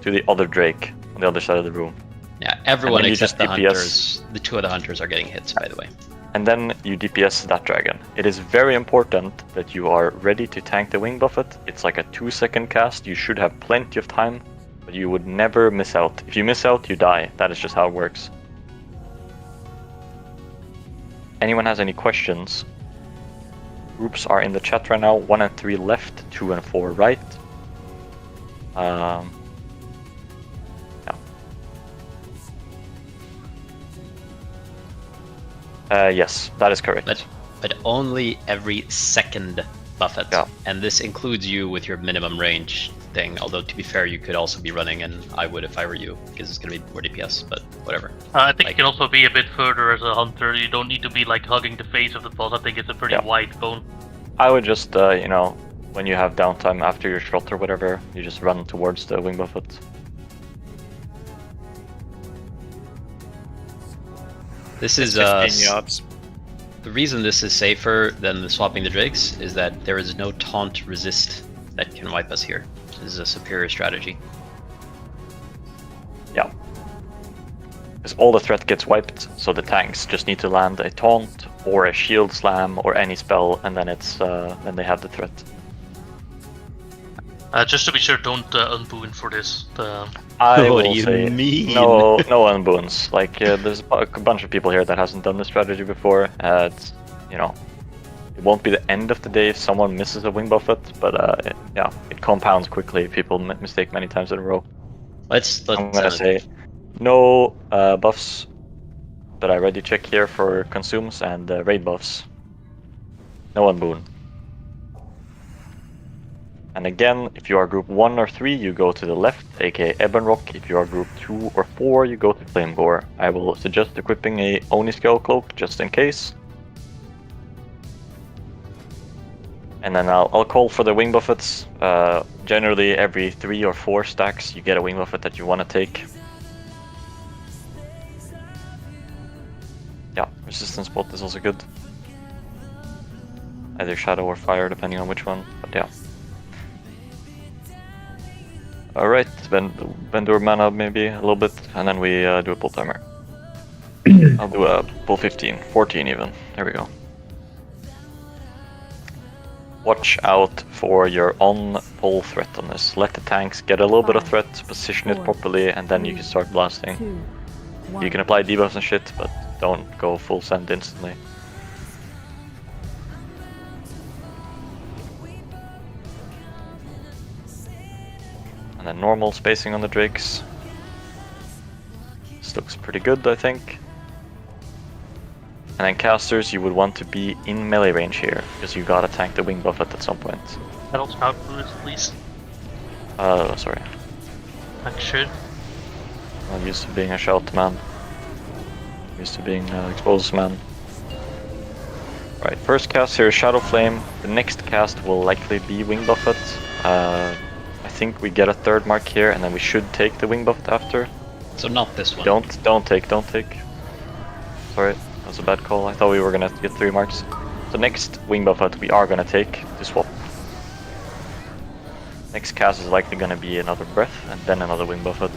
to the other Drake on the other side of the room. Yeah, everyone you except just the DPS. hunters. The two other hunters are getting hits, by the way. And then you DPS that dragon. It is very important that you are ready to tank the Wing Buffet. It's like a 2-second cast. You should have plenty of time, but you would never miss out. If you miss out, you die. That is just how it works. Anyone has any questions? Groups are in the chat right now. 1 and 3 left, 2 and 4 right. Yeah. Yes, that is correct. But only every second buffet. Yeah. And this includes you with your minimum range thing. Although to be fair, you could also be running, and I would if I were you, because it's gonna be more DPS. But whatever. I think you can also be a bit further as a hunter. You don't need to be like hugging the face of the boss. I think it's a pretty wide cone. I would just, you know, when you have downtime after your shot or whatever, you just run towards the Wing Buffet. This is 15 yards. The reason this is safer than the swapping the Drakes is that there is no taunt resist that can wipe us here. This is a superior strategy. Yeah. Because all the threat gets wiped, so the tanks just need to land a taunt or a shield slam or any spell, and then it's then they have the threat. Just to be sure, don't unboon for this. I What will do you say mean? no unboons. Like there's a bunch of people here that hasn't done this strategy before. It's, you know, it won't be the end of the day if someone misses a Wing Buffet, but yeah, it compounds quickly if people mistake many times in a row. Let's I'm gonna say no buffs that I ready check here for consumes, and raid buffs. No unboon. And again, if you are group 1 or 3, you go to the left, aka Ebon Rock. If you are group 2 or 4, you go to Flame Gore. I will suggest equipping a Oni Skull Cloak just in case. And then I'll call for the Wing Buffets. Generally, every 3 or 4 stacks, you get a Wing Buffet that you want to take. Yeah, resistance bot is also good. Either Shadow or Fire, depending on which one, but yeah. Alright, Vendor mana maybe a little bit, and then we do a pull timer. I'll do a pull 15, 14 even. There we go. Watch out for your on-pull threat on this. Let the tanks get a little bit of threat, position it properly, and then you can start blasting. You can apply debuffs and shit, but don't go full send instantly. And then normal spacing on the Drakes. This looks pretty good, I think. And then casters, you would want to be in melee range here, because you gotta tank the Wing Buffet at some point. That'll scout boost, please. Sorry. Action. I'm used to being a shout man. Used to being exposed man. Right, first cast here is Shadow Flame. The next cast will likely be Wing Buffet. I think we get a 3rd mark here, and then we should take the Wing Buffet after. So not this one. Don't take. Sorry, that was a bad call. I thought we were gonna get 3 marks. So next Wing Buffet we are gonna take to swap. Next cast is likely gonna be another Breath, and then another Wing Buffet.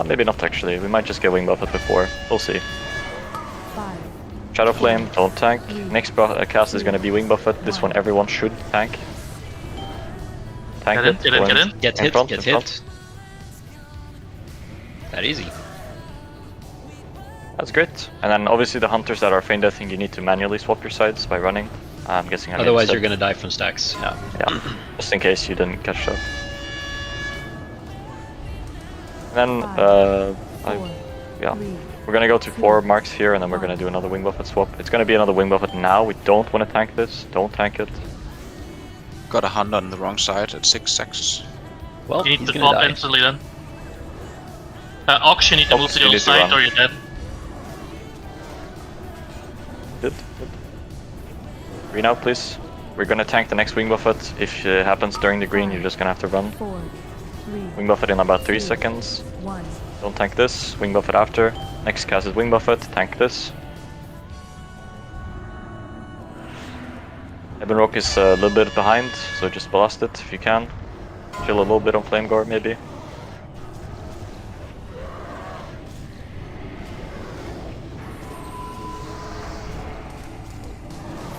Maybe not actually. We might just get wing buffet before. We'll see. 5, Shadow Flame, don't tank. Next cast is gonna be wing buffet. This one everyone should tank. Tank Get in, it. get in, go get in. Get In hit, front, get in front. hit. That easy. That's great. And then obviously the hunters that are feigned, I think you need to manually swap your sides by running. I'm guessing I made a Otherwise, step. you're gonna die from stacks. Yeah. Yeah, just in case you didn't catch that. And then, 4, yeah, 3, we're gonna go to 4 marks here, and then we're gonna do another wing buffet swap. It's gonna be another wing buffet now. We don't want to tank this. Don't tank it. Got a hunt on the wrong side at 6 seconds. Well, You need he's to gonna swap die. instantly then. Ox, you need to move Ox, to you the other need to side run. or you're dead. Good. Green out, please. We're gonna tank the next wing buffet. If it happens during the green, you're just gonna have to run. 4, 3, Wing buffet in about 3 2, seconds. 1. Don't tank this. Wing buffet after. Next cast is wing buffet. Tank this. Ebon Rock is a little bit behind, so just blast it if you can. Chill a little bit on Flame Gore, maybe.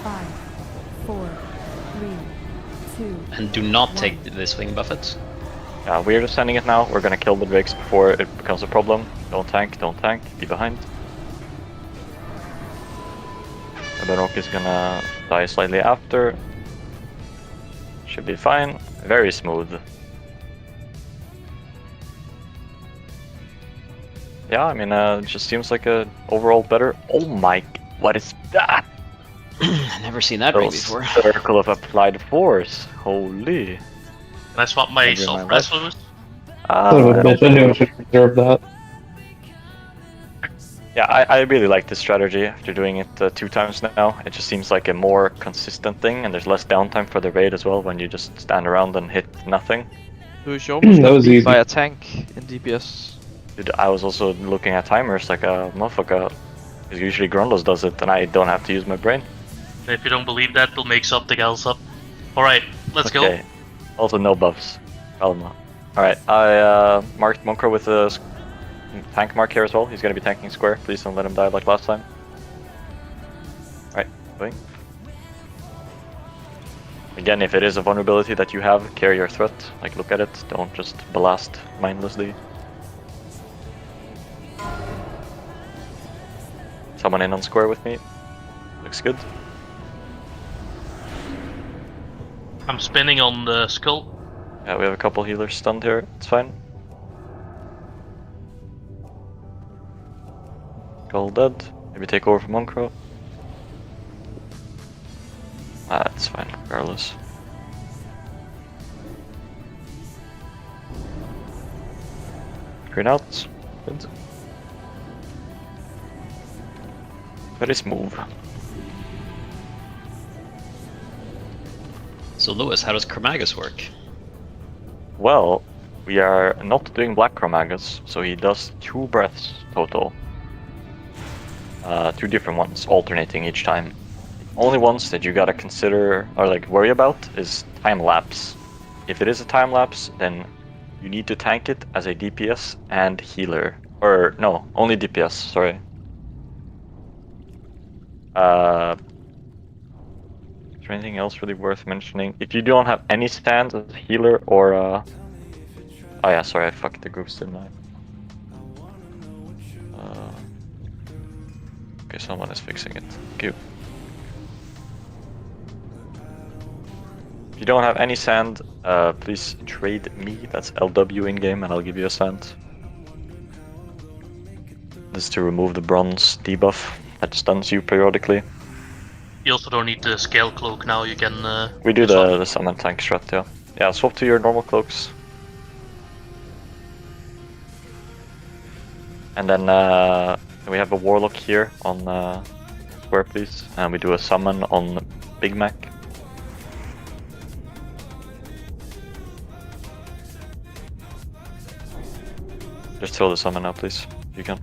Five, 4, 3, 2. And do not take this wing buffet. Yeah, we're just sending it now. We're gonna kill the Drakes before it becomes a problem. Don't tank, be behind. Ebon Rock is gonna die slightly after. Should be fine. Very smooth. Yeah, I mean, it just seems like a overall better. Oh my, what is that? I've never seen that ring Little before. circle of applied force. Holy. Can I swap my Maybe soft my press life. fluid? Anyone should observe that. Yeah, I really like this strategy after doing it 2 times now. It just seems like a more consistent thing, and there's less downtime for the raid as well when you just stand around and hit nothing. You almost That got was beat easy. by a tank in DPS. Dude, I was also looking at timers like a motherfucker. Because usually Grundles does it, and I don't have to use my brain. If you don't believe that, we'll make something else up. Alright, let's go. Also, no buffs. Calma. Alright, I marked Monkro with a tank mark here as well. He's gonna be tanking square. Please don't let him die like last time. Alright, going. Again, if it is a vulnerability that you have, carry your threat. Like, look at it. Don't just blast mindlessly. Someone in on square with me. Looks good. I'm spinning on the skull. Yeah, we have a couple healers stunned here. It's fine. Skull dead. Maybe take over from Monkro. Ah, it's fine, regardless. Green out. Good. Very smooth. So Lewis, how does Chromagus work? Well, we are not doing Black Chromagus, so he does 2 breaths total. 2 different ones, alternating each time. The only ones that you gotta consider, or like worry about, is time lapse. If it is a time lapse, then you need to tank it as a DPS and healer. Or, no, only DPS, sorry. Is there anything else really worth mentioning? If you don't have any stands as a healer or oh yeah, sorry, I fucked the groups, didn't I? Okay, someone is fixing it. Thank you. If you don't have any sand, please trade me. That's LW in game, and I'll give you a sand. This is to remove the bronze debuff that stuns you periodically. You also don't need the scale cloak now, you can... We do swap. the summon tank strat, yeah. Yeah, swap to your normal cloaks. And then we have a warlock here on square, please. And we do a summon on Big Mac. Just throw the summon now, please, if you can.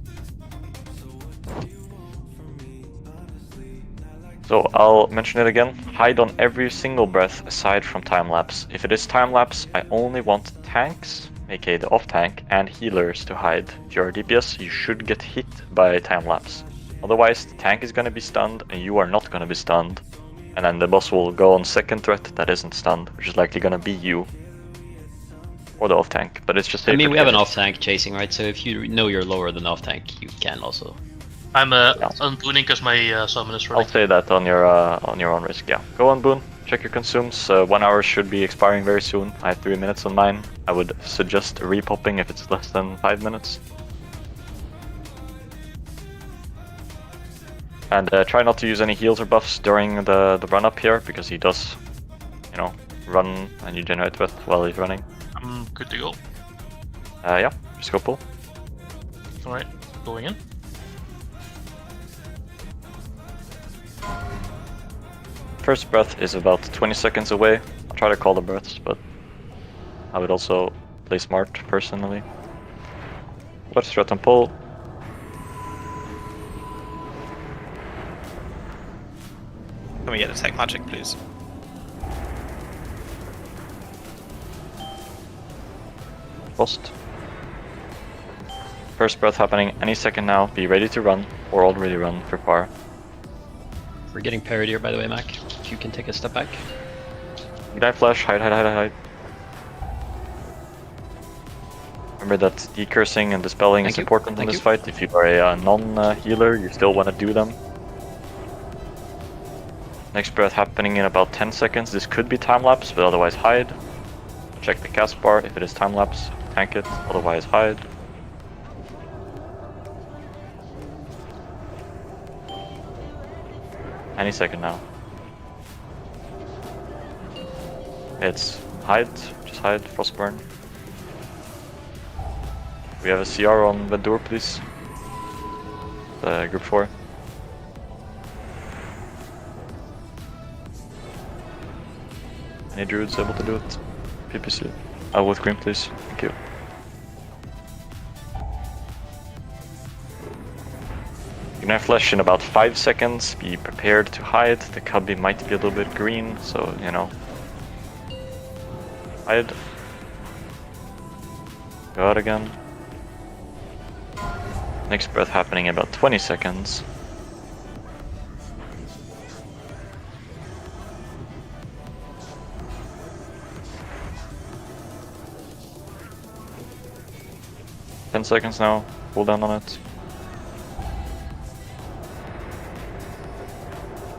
So I'll mention it again. Hide on every single breath aside from time lapse. If it is time lapse, I only want tanks, aka the off tank, and healers to hide. If you're a DPS, you should get hit by time lapse. Otherwise, the tank is gonna be stunned, and you are not gonna be stunned. And then the boss will go on second threat that isn't stunned, which is likely gonna be you. Or the off tank, but it's just. I mean, we have an safer. off tank chasing, right? So if you know you're lower than off tank, you can also. I'm unbooning because my summon is I'll running. say that on your own risk. Yeah, go on Boon. Check your consumes. 1 hour should be expiring very soon. I have 3 minutes on mine. I would suggest repopping if it's less than 5 minutes. And try not to use any heals or buffs during the run up here, because he does, you know, run and you generate threat while he's running. I'm good to go. Yeah, just go pull. Alright, going in. First breath is about 20 seconds away. I'll try to call the breaths, but I would also play smart personally. Let's threat and pull. Can we get detect magic, please? Lost. First breath happening any second now. Be ready to run, or already run for far. We're getting parried here, by the way, Mac. If you can take a step back. Ignite flash, hide. Remember that decursing and dispelling is important in this fight. If you are a non-healer, you still want to do them. Next breath happening in about 10 seconds. This could be time lapse, but otherwise hide. Check the cast bar. If it is time lapse, tank it. Otherwise hide. Any second now. It's hide. Just hide. Frostburn. We have a CR on Vendur, please. Group 4. Any druids able to do it? PPC. With green, please. Thank you. Ignite flash in about 5 seconds. Be prepared to hide. The cubby might be a little bit green, so you know. Hide. Go out again. Next breath happening in about 20 seconds. Ten seconds now. Pull down on it.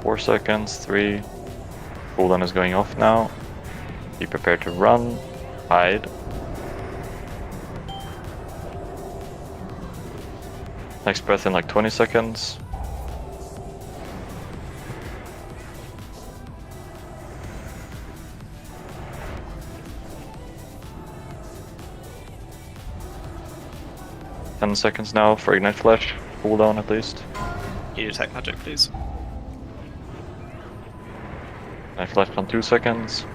4 seconds. 3. Cooldown is going off now. Be prepared to run. Hide. Next breath in like 20 seconds. Ten seconds now for Ignite Flash. Cooldown at least. You detect magic, please. Ignite Flash on 2 seconds.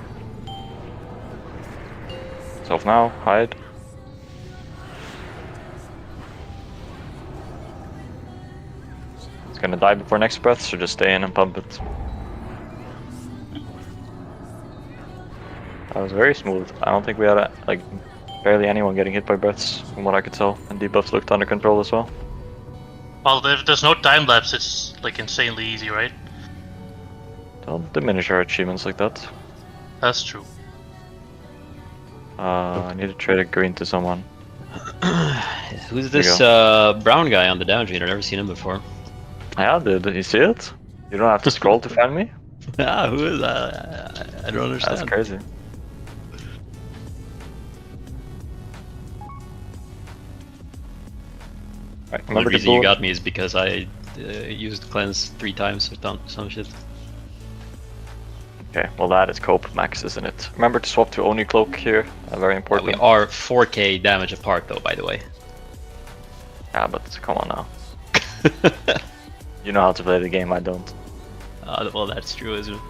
Self now. Hide. It's gonna die before next breath, so just stay in and pump it. That was very smooth. I don't think we had like barely anyone getting hit by breaths, from what I could tell, and debuffs looked under control as well. Well, if there's no time lapse, it's like insanely easy, right? Don't diminish our achievements like that. That's true. I need to trade a green to someone. Who's There you this brown guy on the down meter? I've never seen him before. Yeah, did you see it? You don't have to scroll to find me? Ah, who is that? I don't understand. That's crazy. Right, The only reason you got me is because I used cleanse 3 times or some shit. Okay, well that is cope max, isn't it? Remember to swap to Oni Cloak here, very important. We are 4k damage apart though, by the way. Yeah, but come on now. You know how to play the game, I don't. Well, that's true, isn't it?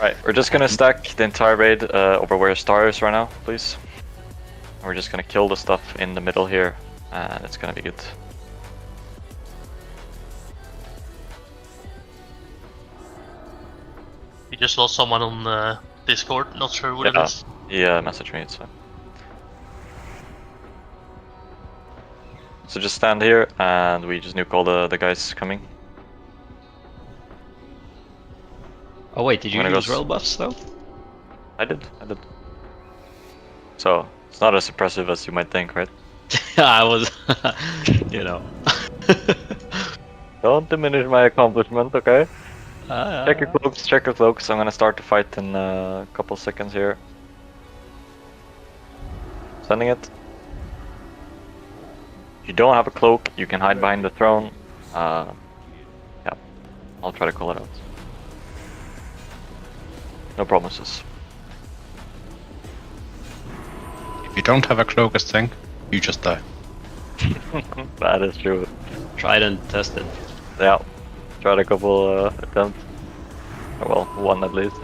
Right, we're just gonna stack the entire raid over where Star is right now, please. We're just gonna kill the stuff in the middle here, and it's gonna be good. We just lost someone on Discord, not sure who it is. Yeah, message me, it's fine. So just stand here and we just nuke all the guys coming. Oh wait, did you I'm gonna use go roll buffs though? I did. So, it's not as impressive as you might think, right? I was, you know. Don't diminish my accomplishment, okay? Ah, Check your cloaks, check your cloaks. I'm gonna start the fight in a couple seconds here. Sending it. If you don't have a cloak, you can hide behind the throne. Yeah, I'll try to call it out. No promises. If you don't have a cloak as tank, you just die. That is true. Tried and tested. Yeah, tried a couple attempts. Oh, well, one at least.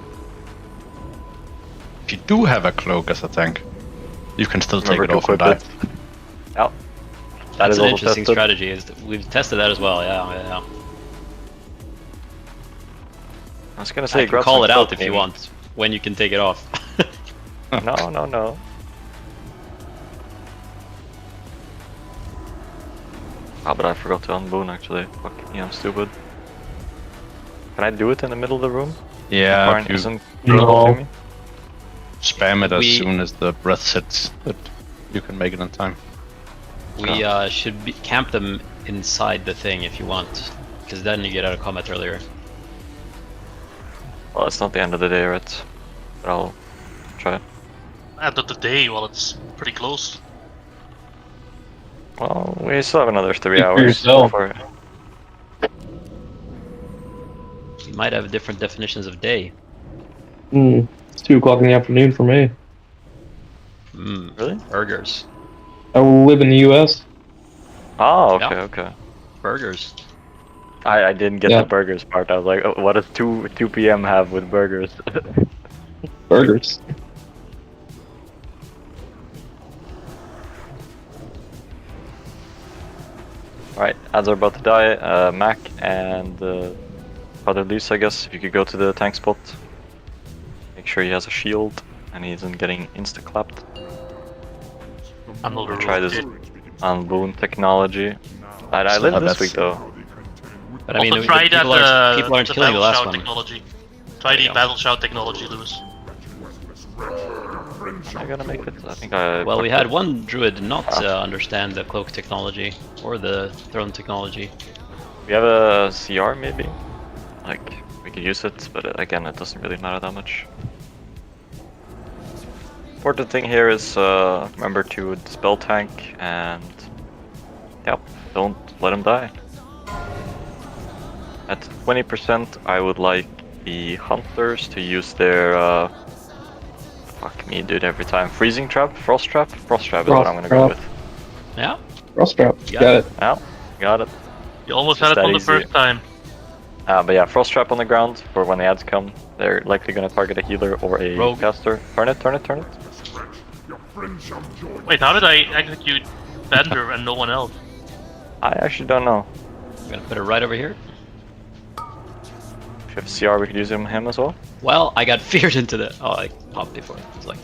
If you do have a cloak as a tank, you can still take Remember it to off and equip die. it. Yeah. That That's is an also interesting tested. strategy. Is that we've tested that as well. Yeah. I was gonna say, I can call it out if you want. When you can take it off. No. Ah, but I forgot to unboon actually. Fuck, yeah, I'm stupid. Can I do it in the middle of the room? Yeah, Karn if you isn't visible to me? spam it as We- soon as the breath hits, but you can make it in time. We should camp them inside the thing if you want, because then you get out of combat earlier. Well, it's not the end of the day, right? But I'll try. End of the day, well, it's pretty close. Well, we still have another 3 Speak for hours yourself. before. We might have different definitions of day. It's 2 o'clock in the afternoon for me. Really? Burgers. I live in the U.S. Oh, okay, Yeah. okay. Burgers. I didn't get Yeah. the burgers part. I was like, oh, what does 2 p.m. have with burgers? Burgers. Alright, ads are about to die. Mac and Father Lys, I guess, if you could go to the tank spot. Make sure he has a shield and he isn't getting insta-clapped. I'm not Try this unboon technology. I lived this week though. But I mean, Also try people aren't the killing the battle last shout one. technology. Try the battle shout technology, Lewis. Am I gonna make it? I think I. Well, we had one druid not understand the cloak technology or the throne technology. We have a CR maybe? Like, we could use it, but again, it doesn't really matter that much. Important thing here is remember to dispel tank and. Yep, don't let him die. At 20%, I would like the hunters to use their. Fuck me, dude, every time. Freezing trap? Frost trap? Frost trap is what I'm gonna go with. Yeah. Frost trap. Yeah. Got it. Yeah, got it. You almost Just had it that on the easy. first time. But yeah, frost trap on the ground for when the ads come. They're likely gonna target a healer or a Rogue. caster. Turn it. Wait, how did I execute Bender and no one else? I actually don't know. I'm gonna put it right over here. If you have CR, we could use him as well. Well, I got feared into the. Oh, I popped before. It's like.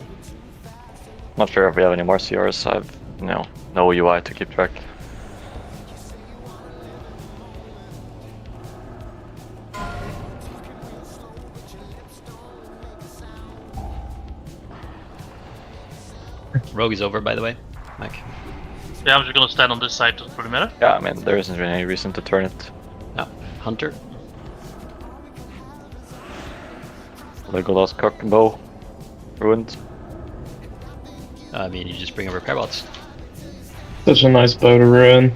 Not sure if we have any more CRs. I've no UI to keep track. Rogue is over, by the way. Mike. Yeah, I'm just gonna stand on this side for the minute. Yeah, I mean there isn't really any reason to turn it. Yeah. Hunter. Legolas cock bow. Ruined. I mean, you just bring a repair bots. Such a nice bow to ruin.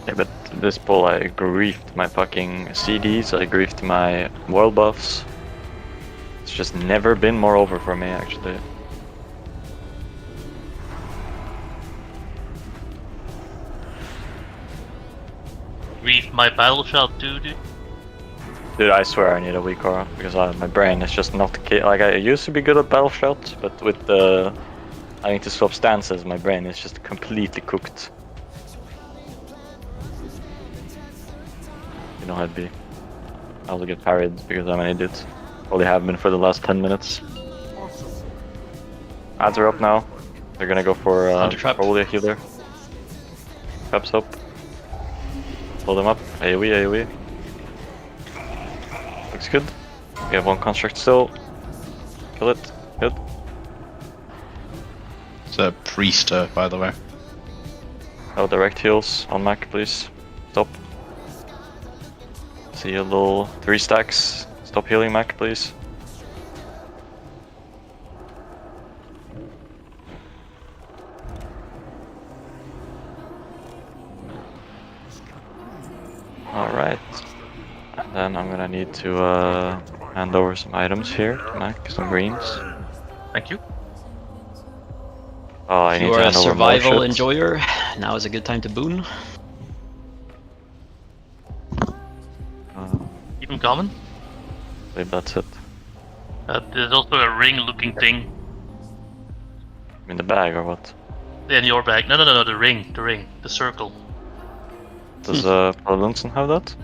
Yeah, but this pull I griefed my fucking CDs, I griefed my world buffs. It's just never been more over for me actually. Read my battle shout, dude. Dude, I swear I need a weak aura because my brain is just not like I used to be good at battle shout, but with the I need to swap stances. My brain is just completely cooked. You know how it'd be. I will get parried because I'm an idiot. Probably have been for the last 10 minutes. Ads are up now. They're gonna go for Under trap. probably a healer. Traps up. Pull them up. AoE. Looks good. We have one construct still. Kill it. Good. It's a priest, by the way. No direct heals on Mac, please. Stop. See a little 3 stacks. Stop healing Mac, please. Alright. And then I'm gonna need to hand over some items here to Mac, some greens. Thank you. Oh, I If need you to are a hand over more survival shit. enjoyer, now is a good time to boon. Keep them coming. I believe that's it. There's also a ring-looking thing In the bag or what? in your bag. No, the ring, the circle. Does Lunsen have that?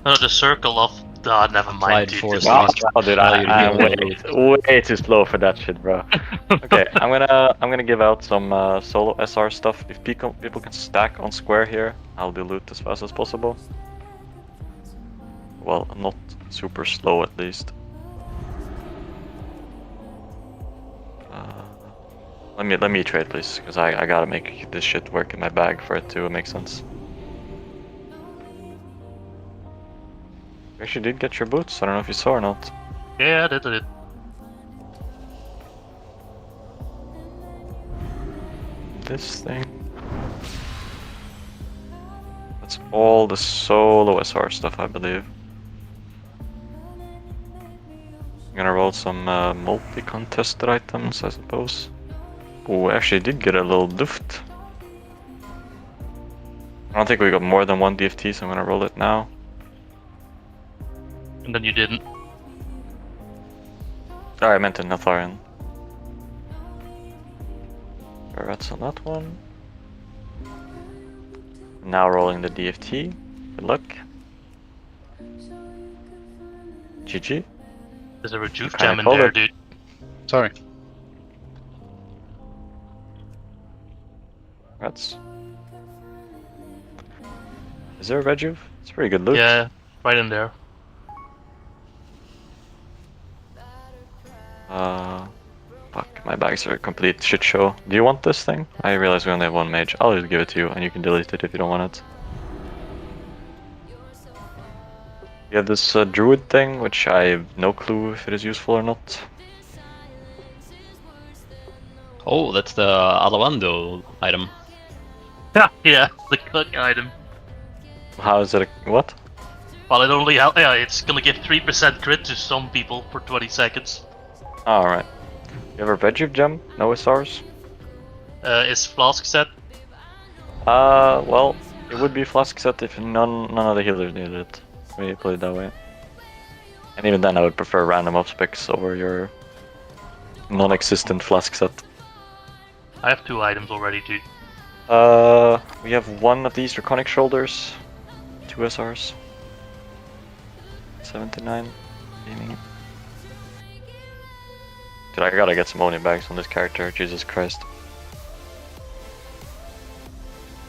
No, the circle of. Ah, never mind, Applied dude. force. This- Oh, dude, Allow you to I'm heal. way too slow for that shit, bro. Okay, I'm gonna give out some solo SR stuff. If people can stack on square here, I'll do loot as fast as possible. Well, not super slow at least. Let me trade, please, because I gotta make this shit work in my bag for it to make sense. You actually did get your boots. I don't know if you saw or not. Yeah, I did. This thing. That's all the solo SR stuff, I believe. I'm gonna roll some multi-contested items, I suppose. Oh, I actually did get a little duft. I don't think we got more than one DFT, so I'm gonna roll it now. And then you didn't. Oh, I meant a Natharian. Rats on that one. Now rolling the DFT. Good luck. GG. There's a reduce Kinda gem in called there, it. dude. Sorry. Rats. Is there a rejuve? It's pretty good loot. Yeah, right in there. Fuck, my bags are a complete shit show. Do you want this thing? I realize we only have one mage. I'll just give it to you, and you can delete it if you don't want it. We have this druid thing, which I have no clue if it is useful or not. Oh, that's the Alawando item. Yeah, the cook item. How is it? What? Well, it only yeah, it's gonna give 3% crit to some people for 20 seconds. Alright. You have a rejuve gem? No SRs? Is flask set? Well, it would be flask set if none of the healers needed it. We play it that way. And even then I would prefer random up specs over your non-existent flask set. I have 2 items already, dude. We have one of these draconic shoulders. 2 SRs. 79. Aiming. Dude, I gotta get some Oni bags on this character, Jesus Christ.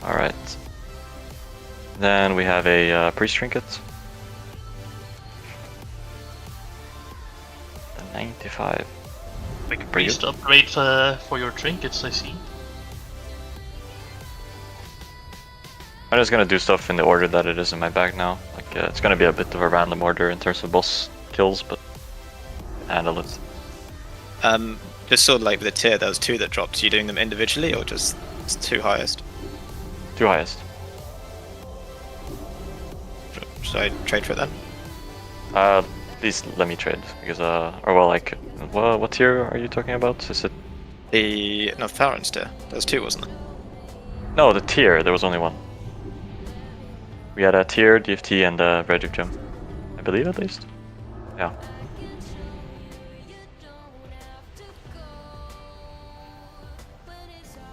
Alright. Then we have a priest trinket. The 95. Make a Pretty priest good. upgrade for your trinkets, I see. I'm just gonna do stuff in the order that it is in my bag now. Like, it's gonna be a bit of a random order in terms of boss kills, but handle it. Just sort of like with the tier, there was 2 that dropped. Are you doing them individually or just 2 highest? 2 highest. Should I trade for it then? Please let me trade, because, or well, like, what tier are you talking about? Is it? No, Farron's tier. There was 2, wasn't there? No, the tier, there was only 1. We had a tier, DFT, and a rejuve gem. I believe at least. Yeah.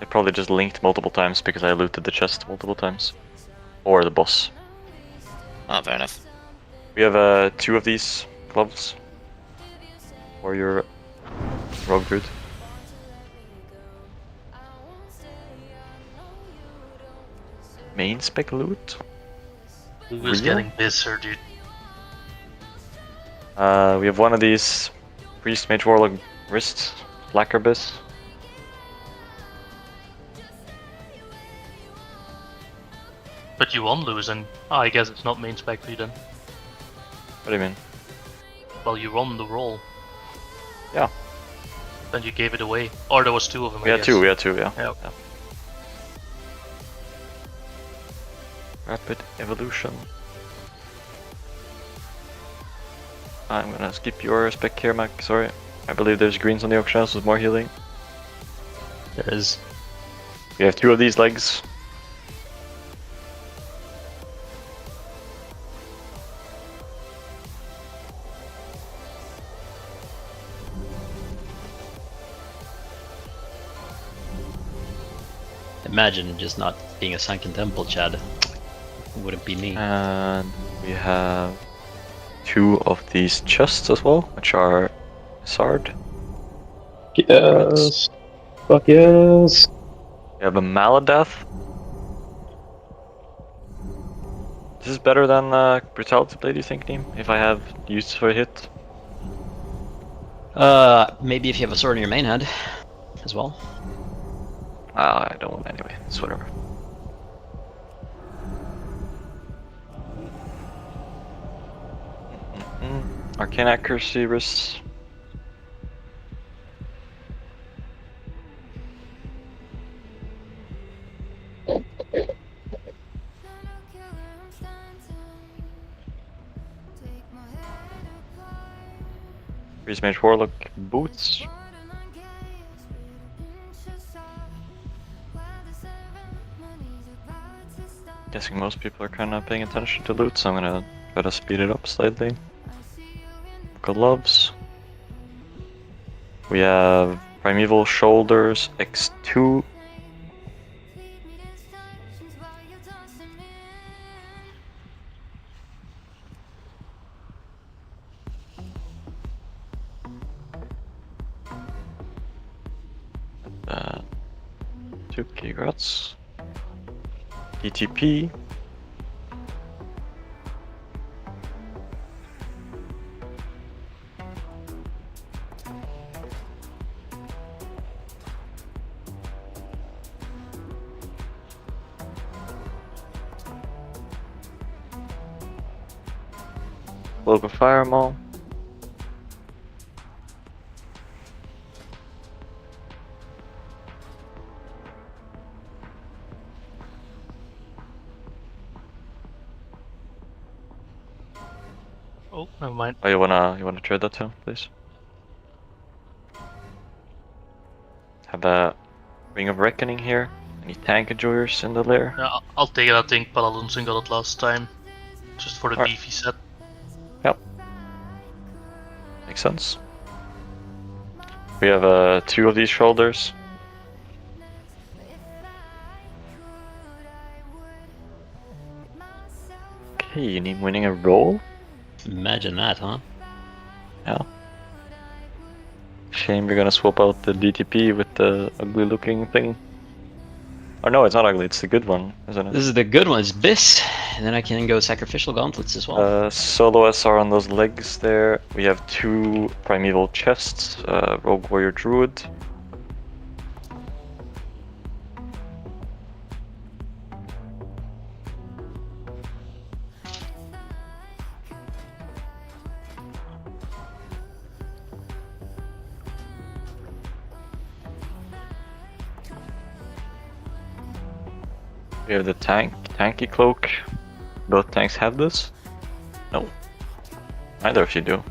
They probably just linked multiple times because I looted the chest multiple times. Or the boss. Oh, fair enough. We have 2 of these gloves. For your rogue druid. Main spec loot? Who's Real? getting this, or dude? We have one of these Priest Mage Warlock wrists, Black Abyss. But you won losing. Oh, I guess it's not main spec for you then. What do you mean? Well, you won the roll. Yeah. Then you gave it away. Or there was 2 of them, We I had guess. 2, we had 2, yeah. Yeah. Rapid evolution. I'm gonna skip your spec here, Mac, sorry. I believe there's greens on the auction house with more healing. There is. We have 2 of these legs. Imagine just not being a sunken temple, Chad. Wouldn't be me. And we have 2 of these chests as well, which are Sard. Yes. Fuck yes. We have a Maladath. This is better than Brutality Blade, you think, Neem? If I have use for a hit? Maybe if you have a sword in your main hand as well. I don't anyway, it's whatever. Arcane Accuracy risks. Priest Mage Warlock boots. Guessing most people are kind of paying attention to loot, so I'm gonna try to speed it up slightly. Gloves. We have Primeval Shoulders X2. Uh, 2 Gigrats. DTP. Cloak of Firemaw. Oh, never mind. Oh, you wanna trade that too, please? Have a Ring of Reckoning here. Any tank enjoyers in the lair? Yeah, I'll take it. I think Paladunson got it last time. Just for the Alright. beefy set. Yep. Makes sense. We have 2 of these shoulders. Okay, you need winning a roll? Imagine that, huh? Yeah. Shame you're gonna swap out the DTP with the ugly looking thing. Or no, it's not ugly, it's the good one, isn't it? This is the good one, it's Biss. And then I can go Sacrificial Gauntlets as well. Solo SR on those legs there. We have 2 Primeval chests, Rogue Warrior Druid. We have the tanky cloak. Both tanks have this? No. Neither of you do.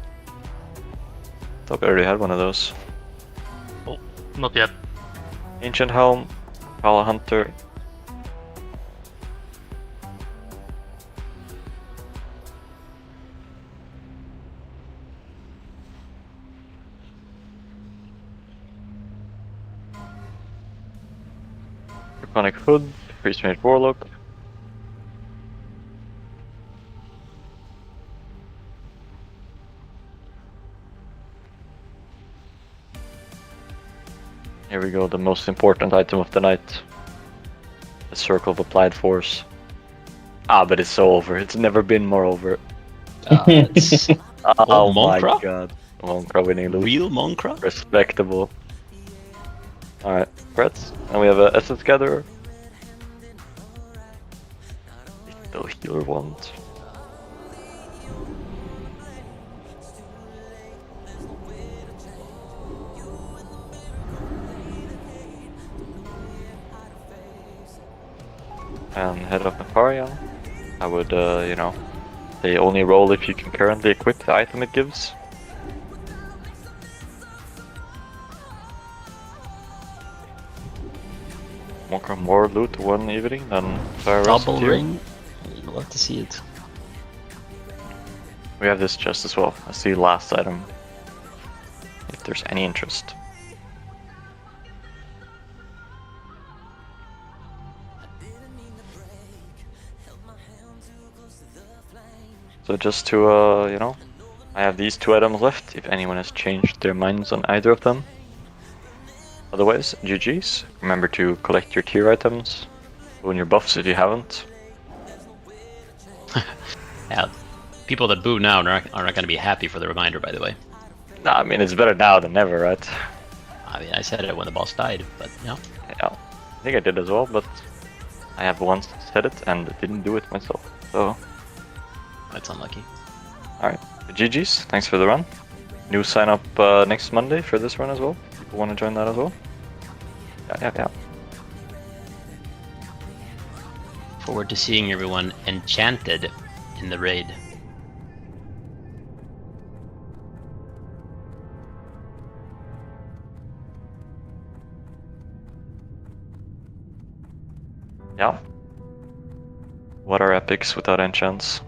Thought we already had one of those. Oh, not yet. Ancient Helm, Pala Hunter. Draconic Hood, Priest Mage Warlock. Here we go, the most important item of the night. The Circle of Applied Force. Ah, but it's so over. It's never been more over. It's Oh my Monkra? god. Monkra winning loot. real Monkra? Respectable. Alright, Pretz. And we have a Essence Gatherer. Little healer wand. And head of Nefarian. I would, you know, they only roll if you can currently equip the item it gives. More loot one evening than Fire Double Rescue. ring? You'll love to see it. We have this chest as well. That's the last item. If there's any interest. So just to, you know, I have these two items left if anyone has changed their minds on either of them. Otherwise, GG's. Remember to collect your tier items, own your buffs if you haven't. Yeah, people that boo now are not going to be happy for the reminder, by the way. Nah, I mean, it's better now than never, right? I mean, I said it when the boss died, but no. Yeah, I think I did as well, but I have once said it and didn't do it myself, so... That's unlucky. Alright, GG's, thanks for the run. New sign up next Monday for this run as well. People want to join that as well? Yeah. Forward to seeing everyone enchanted in the raid. Yeah. What are epics without enchants?